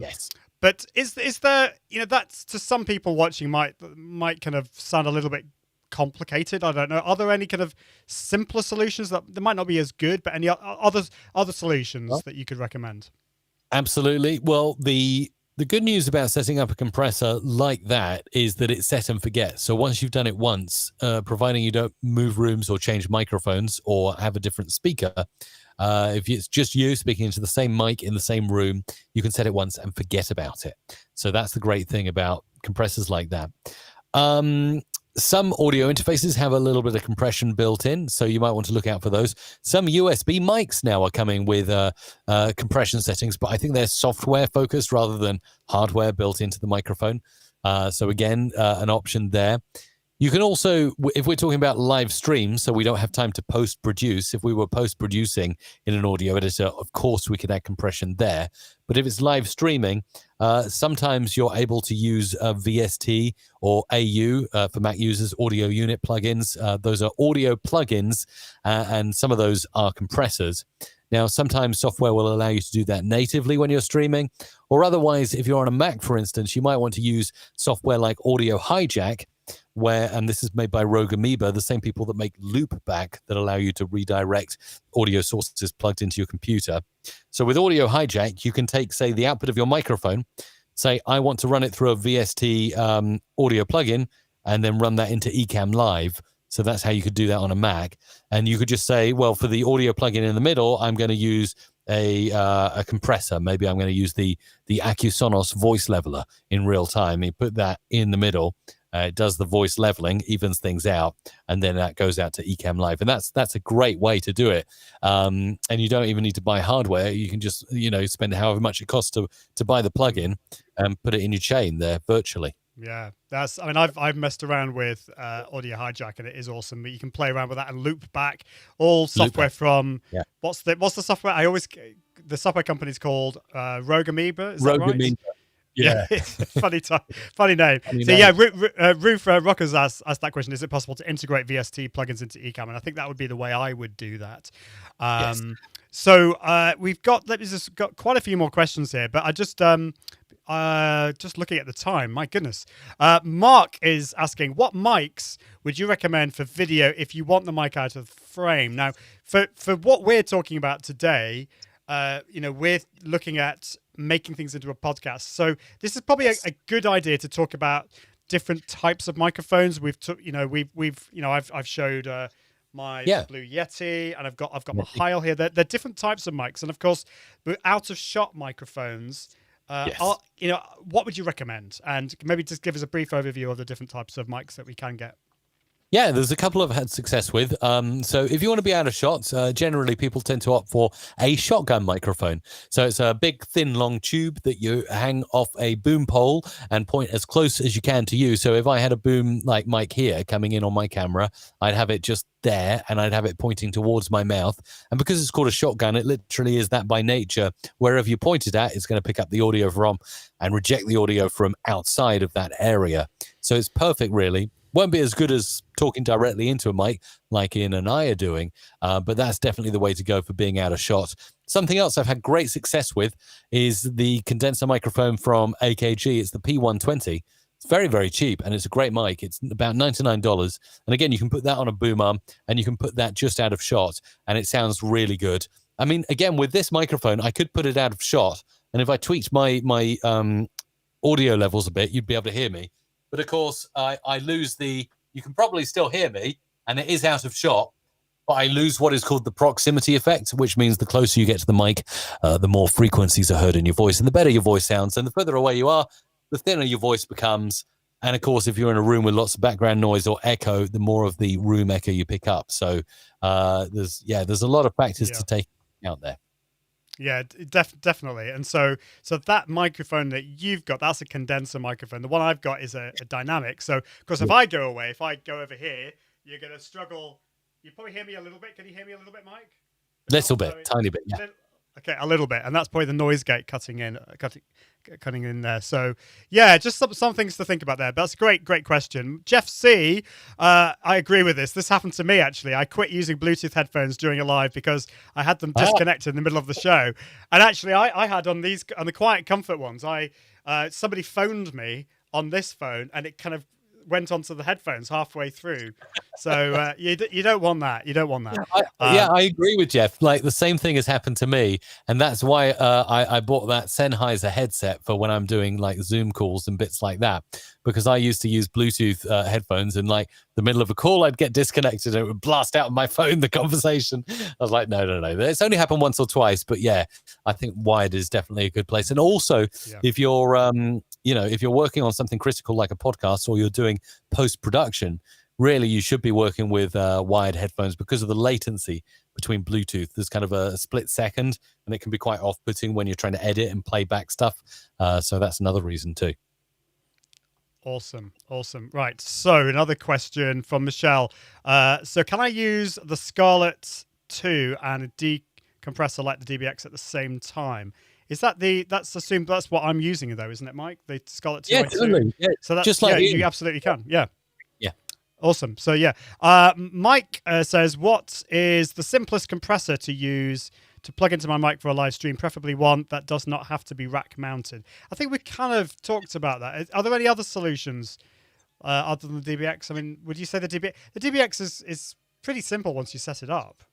Yes. But is there, that's to some people watching might kind of sound a little bit complicated. I don't know. Are there any kind of simpler solutions that might not be as good, but any other solutions that you could recommend? Absolutely. Well, the good news about setting up a compressor like that is that it's set and forget. So once you've done it once, providing you don't move rooms or change microphones or have a different speaker, if it's just you speaking into the same mic in the same room, you can set it once and forget about it. So that's the great thing about compressors like that. Some audio interfaces have a little bit of compression built in, so you might want to look out for those. Some USB mics now are coming with compression settings, but I think they're software focused rather than hardware built into the microphone. So again, an option there. You can also, if we're talking about live streams, so we don't have time to post-produce, if we were post-producing in an audio editor, of course we could add compression there. But if it's live streaming, sometimes you're able to use VST or AU for Mac users, audio unit plugins. Those are audio plugins, and some of those are compressors. Now, sometimes software will allow you to do that natively when you're streaming, or otherwise, if you're on a Mac, for instance, you might want to use software like Audio Hijack, and this is made by Rogue Amoeba, the same people that make Loopback that allow you to redirect audio sources plugged into your computer. So with Audio Hijack, you can take, say, the output of your microphone, say, I want to run it through a VST audio plugin, and then run that into Ecamm Live. So that's how you could do that on a Mac. And you could just say, well, for the audio plugin in the middle, I'm going to use a compressor. Maybe I'm going to use the Acusonos voice leveler in real time. You put that in the middle. It does the voice leveling, evens things out, and then that goes out to Ecamm Live. And that's a great way to do it. And you don't even need to buy hardware. You can just, spend however much it costs to buy the plugin and put it in your chain there virtually. Yeah, I've messed around with Audio Hijack, and it is awesome. You can play around with that and loop back all software from what's the software? The software company's called Rogue Amoeba. Is that right? Amoeba. Yeah, funny name. Roof Rockers asked that question: is it possible to integrate VST plugins into Ecamm? And I think that would be the way I would do that. Yes. So we've got quite a few more questions here, but I just looking at the time, my goodness. Mark is asking, what mics would you recommend for video if you want the mic out of frame? Now, for what we're talking about today, we're looking at making things into a podcast. So this is probably a good idea to talk about different types of microphones. I've showed my Blue Yeti, and I've got my Heil here. They're different types of mics, and of course, the out of shot microphones. What would you recommend? And maybe just give us a brief overview of the different types of mics that we can get. Yeah, there's a couple I've had success with. So if you want to be out of shot, generally people tend to opt for a shotgun microphone. So it's a big, thin, long tube that you hang off a boom pole and point as close as you can to you. So if I had a boom like mic here coming in on my camera, I'd have it just there and I'd have it pointing towards my mouth. And because it's called a shotgun, it literally is that by nature. Wherever you point it at, it's going to pick up the audio from and reject the audio from outside of that area. So it's perfect, really. Won't be as good as talking directly into a mic like Ian and I are doing, but that's definitely the way to go for being out of shot. Something else I've had great success with is the condenser microphone from AKG. It's the P120. It's very, very cheap, and it's a great mic. It's about $99. And again, you can put that on a boom arm, and you can put that just out of shot, and it sounds really good. I mean, again, with this microphone, I could put it out of shot, and if I tweaked my audio levels a bit, you'd be able to hear me. But of course, I lose you can probably still hear me, and it is out of shot, but I lose what is called the proximity effect, which means the closer you get to the mic, the more frequencies are heard in your voice, and the better your voice sounds. And the further away you are, the thinner your voice becomes. And of course, if you're in a room with lots of background noise or echo, the more of the room echo you pick up. So there's a lot of factors to take out there. Yeah, definitely. And so that microphone that you've got, that's a condenser microphone. The one I've got is a dynamic. So, of course, if I go over here, you're going to struggle. You probably hear me a little bit. Can you hear me a little bit, Mike? Little bit, tiny bit, yeah. Okay, a little bit, and that's probably the noise gate cutting in there. So yeah, just some things to think about there. But that's a great question. Jeff C, I agree with this. This happened to me actually. I quit using Bluetooth headphones during a live because I had them disconnected in the middle of the show. And actually, I had on the Quiet Comfort ones. Somebody phoned me on this phone, and it kind of went onto the headphones halfway through. So you don't want that. You don't want that. I agree with Jeff. Like the same thing has happened to me, and that's why I bought that Sennheiser headset for when I'm doing like Zoom calls and bits like that, because I used to use Bluetooth headphones, and like the middle of a call I'd get disconnected and it would blast out of my phone the conversation. I was like, no. It's only happened once or twice, but yeah, I think wired is definitely a good place. And also if you're if you're working on something critical like a podcast, or you're doing post-production, really you should be working with wired headphones because of the latency between Bluetooth. There's kind of a split second, and it can be quite off-putting when you're trying to edit and play back stuff. So that's another reason too. Awesome. Right. So another question from Michelle. So can I use the Scarlet 2 and a decompressor like the Dbx at the same time? Is that that's assumed that's what I'm using though, isn't it, Mike? The Scarlet 2. Yeah, totally. Yeah. So that's just like you absolutely can. Yeah. Yeah. Awesome. So yeah, Mike says, what is the simplest compressor to use to plug into my mic for a live stream, preferably one that does not have to be rack mounted? I think we kind of talked about that. Are there any other solutions other than the Dbx? I mean, would you say the Dbx is pretty simple once you set it up?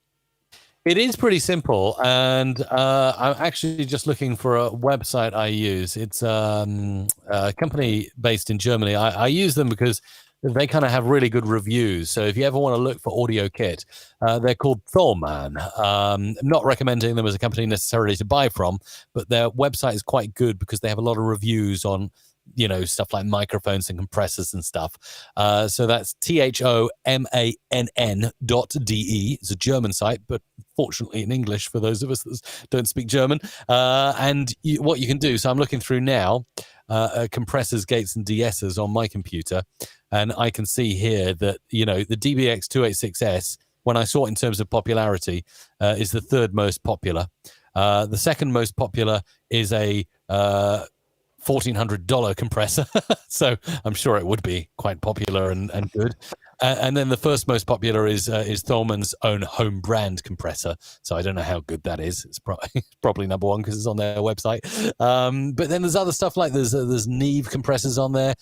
It is pretty simple, and I'm actually just looking for a website I use. It's a company based in Germany. I use them because they kind of have really good reviews. So if you ever want to look for audio kit, they're called Thorman. I'm not recommending them as a company necessarily to buy from, but their website is quite good because they have a lot of reviews on stuff like microphones and compressors and stuff. So that's thomann.de. It's a German site, but fortunately in English for those of us that don't speak German. And what you can do, so I'm looking through now, compressors, gates, and de-essers on my computer, and I can see here that, the Dbx 286S, when I saw it in terms of popularity, is the third most popular. The second most popular is a $1,400 compressor, so I'm sure it would be quite popular and good. And then the first most popular is Thorman's own home brand compressor. So I don't know how good that is. It's probably number one because it's on their website. But then there's other stuff like there's Neve compressors on there,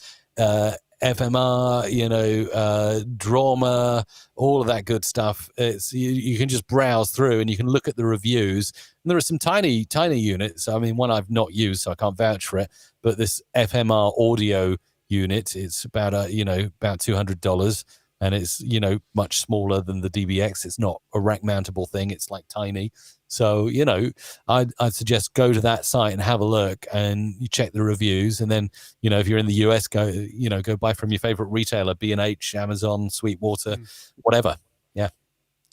FMR, Drama, all of that good stuff. It's you can just browse through and you can look at the reviews. And there are some tiny units. I mean, one I've not used, so I can't vouch for it. But this FMR audio unit, it's about $200, and it's much smaller than the Dbx. It's not a rack mountable thing. It's like tiny. So I'd suggest go to that site and have a look, and you check the reviews, and then if you're in the US, go buy from your favorite retailer, B&H, Amazon, Sweetwater, whatever. Yeah.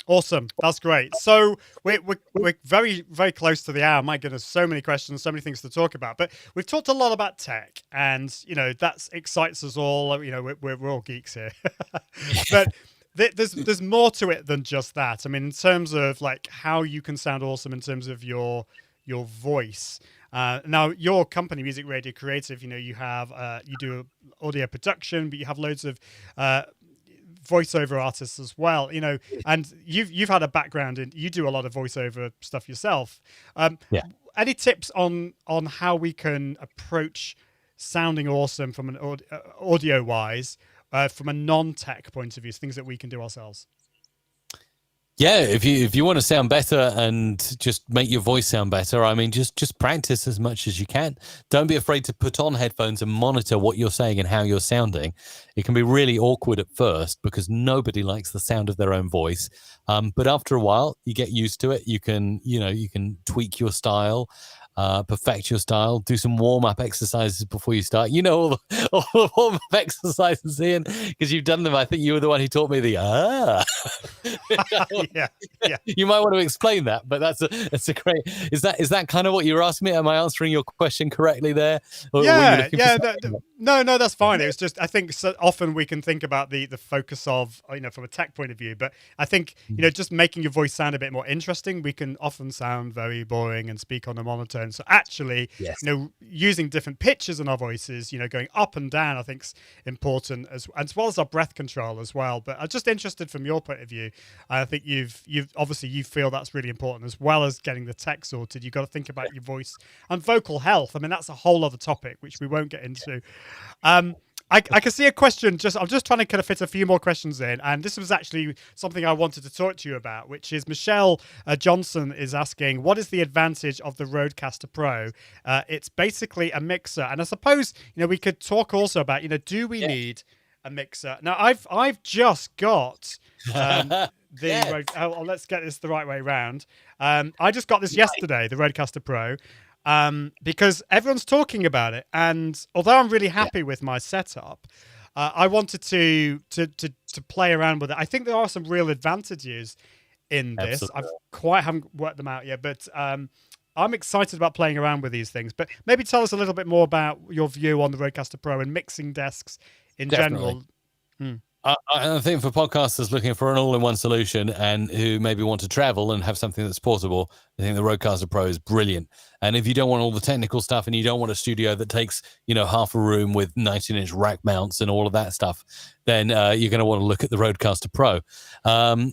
Awesome. That's great. So we're very, very close to the hour. My goodness, so many questions, so many things to talk about. But we've talked a lot about tech, and that excites us all. We're all geeks here. But there's more to it than just that. I mean, in terms of like how you can sound awesome in terms of your voice. Now, your company, Music Radio Creative, you have you do audio production, but you have loads of voiceover artists as well, and you've had a background in, you do a lot of voiceover stuff yourself. Any tips on how we can approach sounding awesome from an audio wise, from a non-tech point of view, things that we can do ourselves? Yeah, if you want to sound better and just make your voice sound better, I mean, just practice as much as you can. Don't be afraid to put on headphones and monitor what you're saying and how you're sounding. It can be really awkward at first because nobody likes the sound of their own voice. But after a while, you get used to it. You can tweak your style, perfect your style, do some warm-up exercises before you start. All the warm-up exercises, Ian, because you've done them. I think you were the one who taught me the yeah. You might want to explain that, but that's a great. Is that kind of what you're asking me? Am I answering your question correctly there? Or No, No, that's fine. It was just, I think so often we can think about the focus of, from a tech point of view, but I think, just making your voice sound a bit more interesting, we can often sound very boring and speak on a monotone. So actually, Yes. using different pitches in our voices, going up and down, I think is important as well as our breath control as well. But I'm just interested from your point of view. I think you've obviously you feel that's really important as well as getting the tech sorted. You've got to think about your voice and vocal health. I mean, that's a whole other topic, which we won't get into. I can see a question. I'm just trying to kind of fit a few more questions in, and this was actually something I wanted to talk to you about, which is Michelle Johnson is asking, what is the advantage of the Roadcaster Pro? It's basically a mixer, and I suppose we could talk also about do we need a mixer? Now I've just got let's get this the right way round. I just got this yesterday, the Roadcaster Pro. Because everyone's talking about it, and although I'm really happy with my setup, I wanted to play around with it. I think there are some real advantages in this. Absolutely. I haven't worked them out yet, but I'm excited about playing around with these things. But maybe tell us a little bit more about your view on the Roadcaster Pro and mixing desks in general. I think for podcasters looking for an all-in-one solution and who maybe want to travel and have something that's portable, I think the Roadcaster Pro is brilliant. And if you don't want all the technical stuff and you don't want a studio that takes, half a room with 19-inch rack mounts and all of that stuff, then you're going to want to look at the Roadcaster Pro.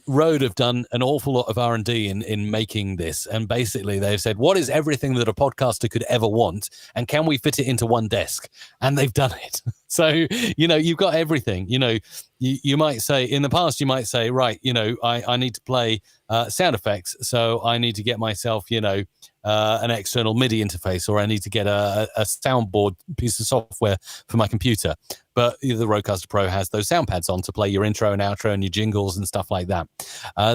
Rode have done an awful lot of R&D in making this. And basically they've said, what is everything that a podcaster could ever want? And can we fit it into one desk? And they've done it. So, you've got everything. You might say, in the past, right, I need to play sound effects. So I need to get myself, an external MIDI interface, or I need to get a soundboard piece of software for my computer. But the Roadcaster Pro has those sound pads on to play your intro and outro and your jingles and stuff like that.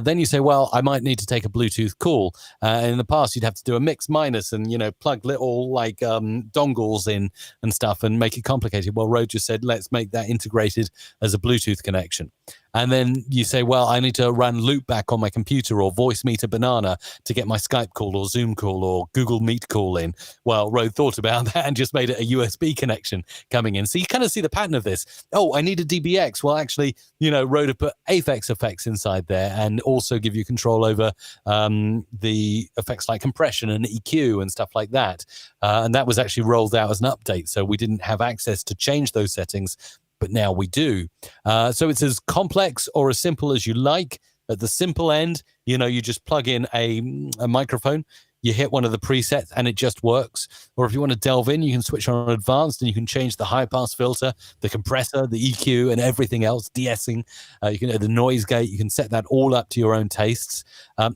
Then you say, well, I might need to take a Bluetooth call. In the past, you'd have to do a mix minus and, plug little dongles in and stuff and make it complicated. Well, Rode just said, let's make that integrated as a Bluetooth connection. And then you say, well, I need to run loopback on my computer or voice meter banana to get my Skype call or Zoom call or Google Meet call in. Well, Rode thought about that and just made it a USB connection coming in. So you kind of see the pattern of this. Oh, I need a DBX. Well, actually, Rode have put Aphex effects inside there and also give you control over the effects like compression and EQ and stuff like that. And that was actually rolled out as an update. So we didn't have access to change those settings, but now we do. So it's as complex or as simple as you like. At the simple end, you just plug in a microphone, you hit one of the presets and it just works. Or if you want to delve in, you can switch on advanced and you can change the high pass filter, the compressor, the EQ and everything else, de-essing. You can the noise gate, you can set that all up to your own tastes.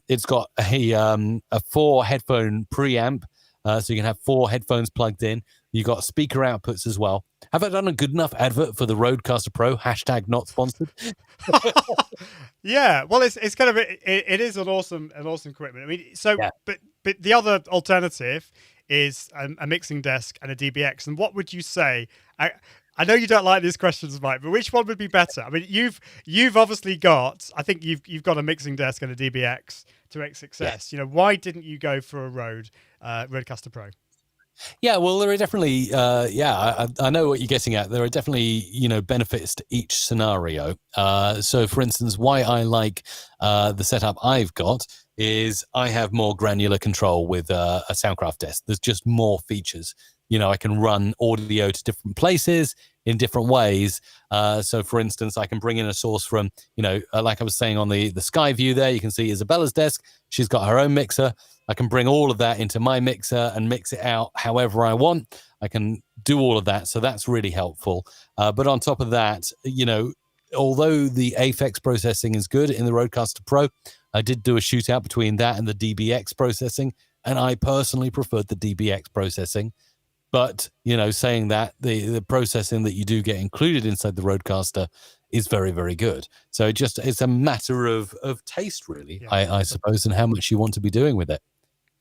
It's got a 4 headphone preamp. So you can have 4 headphones plugged in. You got speaker outputs as well. Have I done a good enough advert for the Roadcaster Pro? # not sponsored. Yeah, well, it's kind of it is an awesome equipment. I mean, so yeah. but the other alternative is a mixing desk and a DBX. And what would you say? I know you don't like these questions, Mike, but which one would be better? I mean, you've obviously got. I think you've got a mixing desk and a DBX to make success. Yeah. Why didn't you go for a Roadcaster Pro? Yeah, well, there are definitely, I know what you're getting at. There are definitely, benefits to each scenario. So, for instance, why I like the setup I've got is I have more granular control with a Soundcraft desk. There's just more features. I can run audio to different places in different ways. So, for instance, I can bring in a source from, like I was saying on the Sky view there, you can see Isabella's desk. She's got her own mixer. I can bring all of that into my mixer and mix it out however I want. I can do all of that. So that's really helpful. But on top of that, although the Aphex processing is good in the Roadcaster Pro, I did do a shootout between that and the DBX processing. And I personally preferred the DBX processing. But, saying that, the processing that you do get included inside the Roadcaster is very, very good. So it's a matter of taste, really, yeah. I suppose, and how much you want to be doing with it.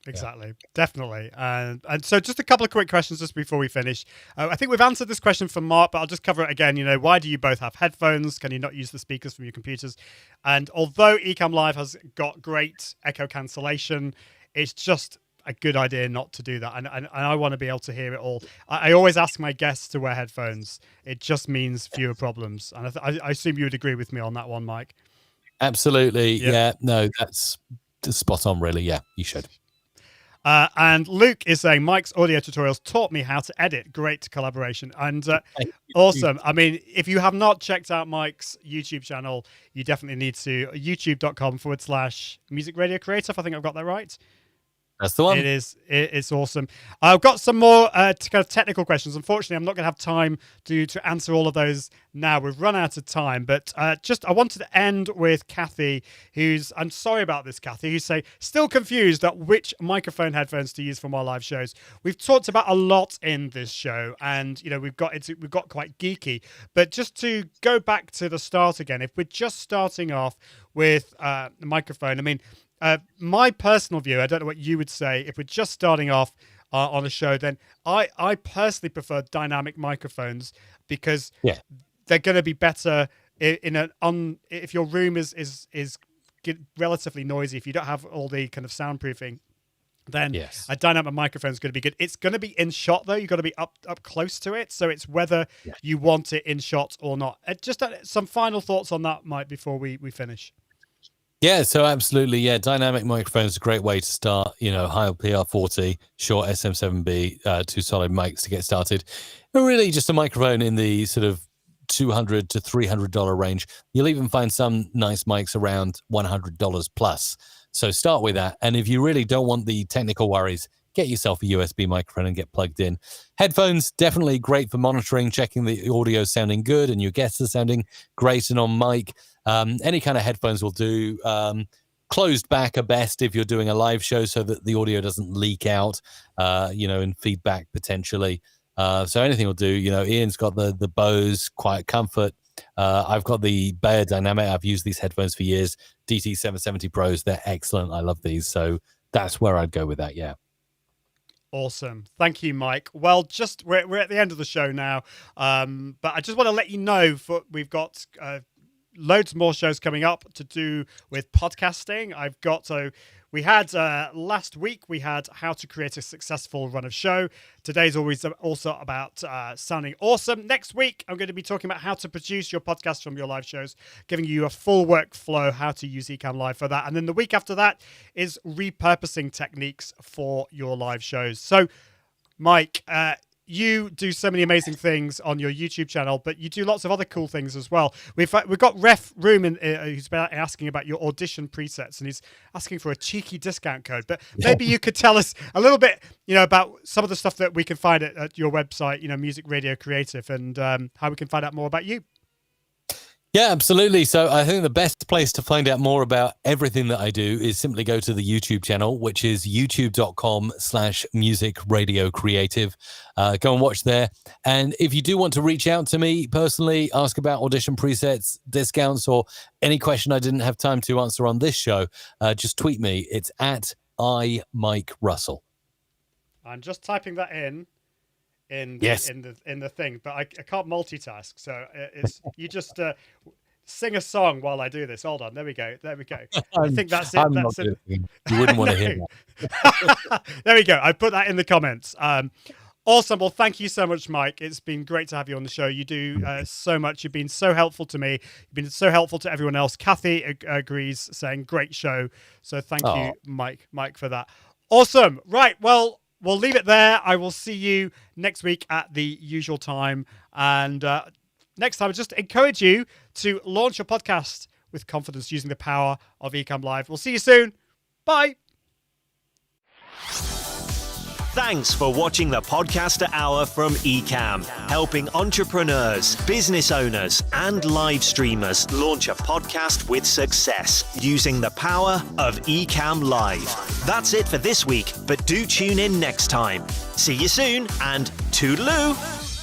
Exactly. Yeah. Definitely. And so just a couple of quick questions just before we finish. I think we've answered this question from Mark, but I'll just cover it again. Why do you both have headphones? Can you not use the speakers from your computers? And although Ecamm Live has got great echo cancellation, it's just a good idea not to do that. And I want to be able to hear it all. I always ask my guests to wear headphones. It just means fewer problems. And I assume you would agree with me on that one, Mike. Absolutely. Yeah. No, that's spot on, really. Yeah, you should. And Luke is saying, Mike's audio tutorials taught me how to edit. Great collaboration. And awesome. I mean, if you have not checked out Mike's YouTube channel, you definitely need to. youtube.com/Music Radio Creative. I think I've got that right. That's the one. It is. It's awesome. I've got some more kind of technical questions. Unfortunately, I'm not going to have time to answer all of those now. We've run out of time. But I wanted to end with Kathy, I'm sorry about this, Kathy, who's still confused at which microphone headphones to use for my live shows. We've talked about a lot in this show, and we've got quite geeky. But just to go back to the start again, if we're just starting off with the microphone, I mean, my personal view, I don't know what you would say, if we're just starting off on a show, then I personally prefer dynamic microphones because they're going to be better if your room is relatively noisy, if you don't have all the kind of soundproofing, then a dynamic microphone is going to be good. It's going to be in shot though. You've got to be up close to it. So it's whether you want it in shot or not. Just some final thoughts on that, Mike, before we finish. Yeah, so absolutely. Yeah, dynamic microphones is a great way to start. High PR40, short SM7B, two solid mics to get started. But really just a microphone in the sort of $200 to $300 range. You'll even find some nice mics around $100 plus. So start with that. And if you really don't want the technical worries, get yourself a USB microphone and get plugged in. Headphones, definitely great for monitoring, checking the audio sounding good and your guests are sounding great and on mic. Any kind of headphones will do. Closed back are best if you're doing a live show so that the audio doesn't leak out, and feedback potentially. So anything will do. Ian's got the Bose Quiet Comfort. I've got the Behringer Dynamic. I've used these headphones for years. DT770 Pros, they're excellent. I love these. So that's where I'd go with that, yeah. Awesome. Thank you, Mike. Well, we're at the end of the show now, but I just want to let you know we've got loads more shows coming up to do with podcasting. We had last week, we had how to create a successful run of show. Today's always also about sounding awesome. Next week, I'm going to be talking about how to produce your podcast from your live shows, giving you a full workflow, how to use Ecamm Live for that. And then the week after that is repurposing techniques for your live shows. So, Mike, you do so many amazing things on your YouTube channel, but you do lots of other cool things as well. We've got Ref Room who's been asking about your audition presets, and he's asking for a cheeky discount code. But maybe you could tell us a little bit, about some of the stuff that we can find at your website, Music Radio Creative, and how we can find out more about you. Yeah, absolutely. So I think the best place to find out more about everything that I do is simply go to the YouTube channel, which is youtube.com/Music Radio Creative. Go and watch there. And if you do want to reach out to me personally, ask about audition presets, discounts, or any question I didn't have time to answer on this show, just tweet me. It's at @IMikeRussell. I'm just typing that in the thing, but I can't multitask, so it's you just sing a song while I do this. Hold on, there we go. I think that's it. That's it. You wouldn't want to hear that. There we go. I put that in the comments. Awesome. Well, thank you so much, Mike. It's been great to have you on the show. You do so much. You've been so helpful to me. You've been so helpful to everyone else. Kathy agrees, saying great show. So thank you, Mike, for that. Awesome. Right. Well, we'll leave it there. I will see you next week at the usual time. And next time, I just encourage you to launch your podcast with confidence using the power of Ecamm Live. We'll see you soon. Bye. Thanks for watching the Podcaster Hour from Ecamm, helping entrepreneurs, business owners, and live streamers launch a podcast with success using the power of Ecamm Live. That's it for this week, but do tune in next time. See you soon, and toodaloo!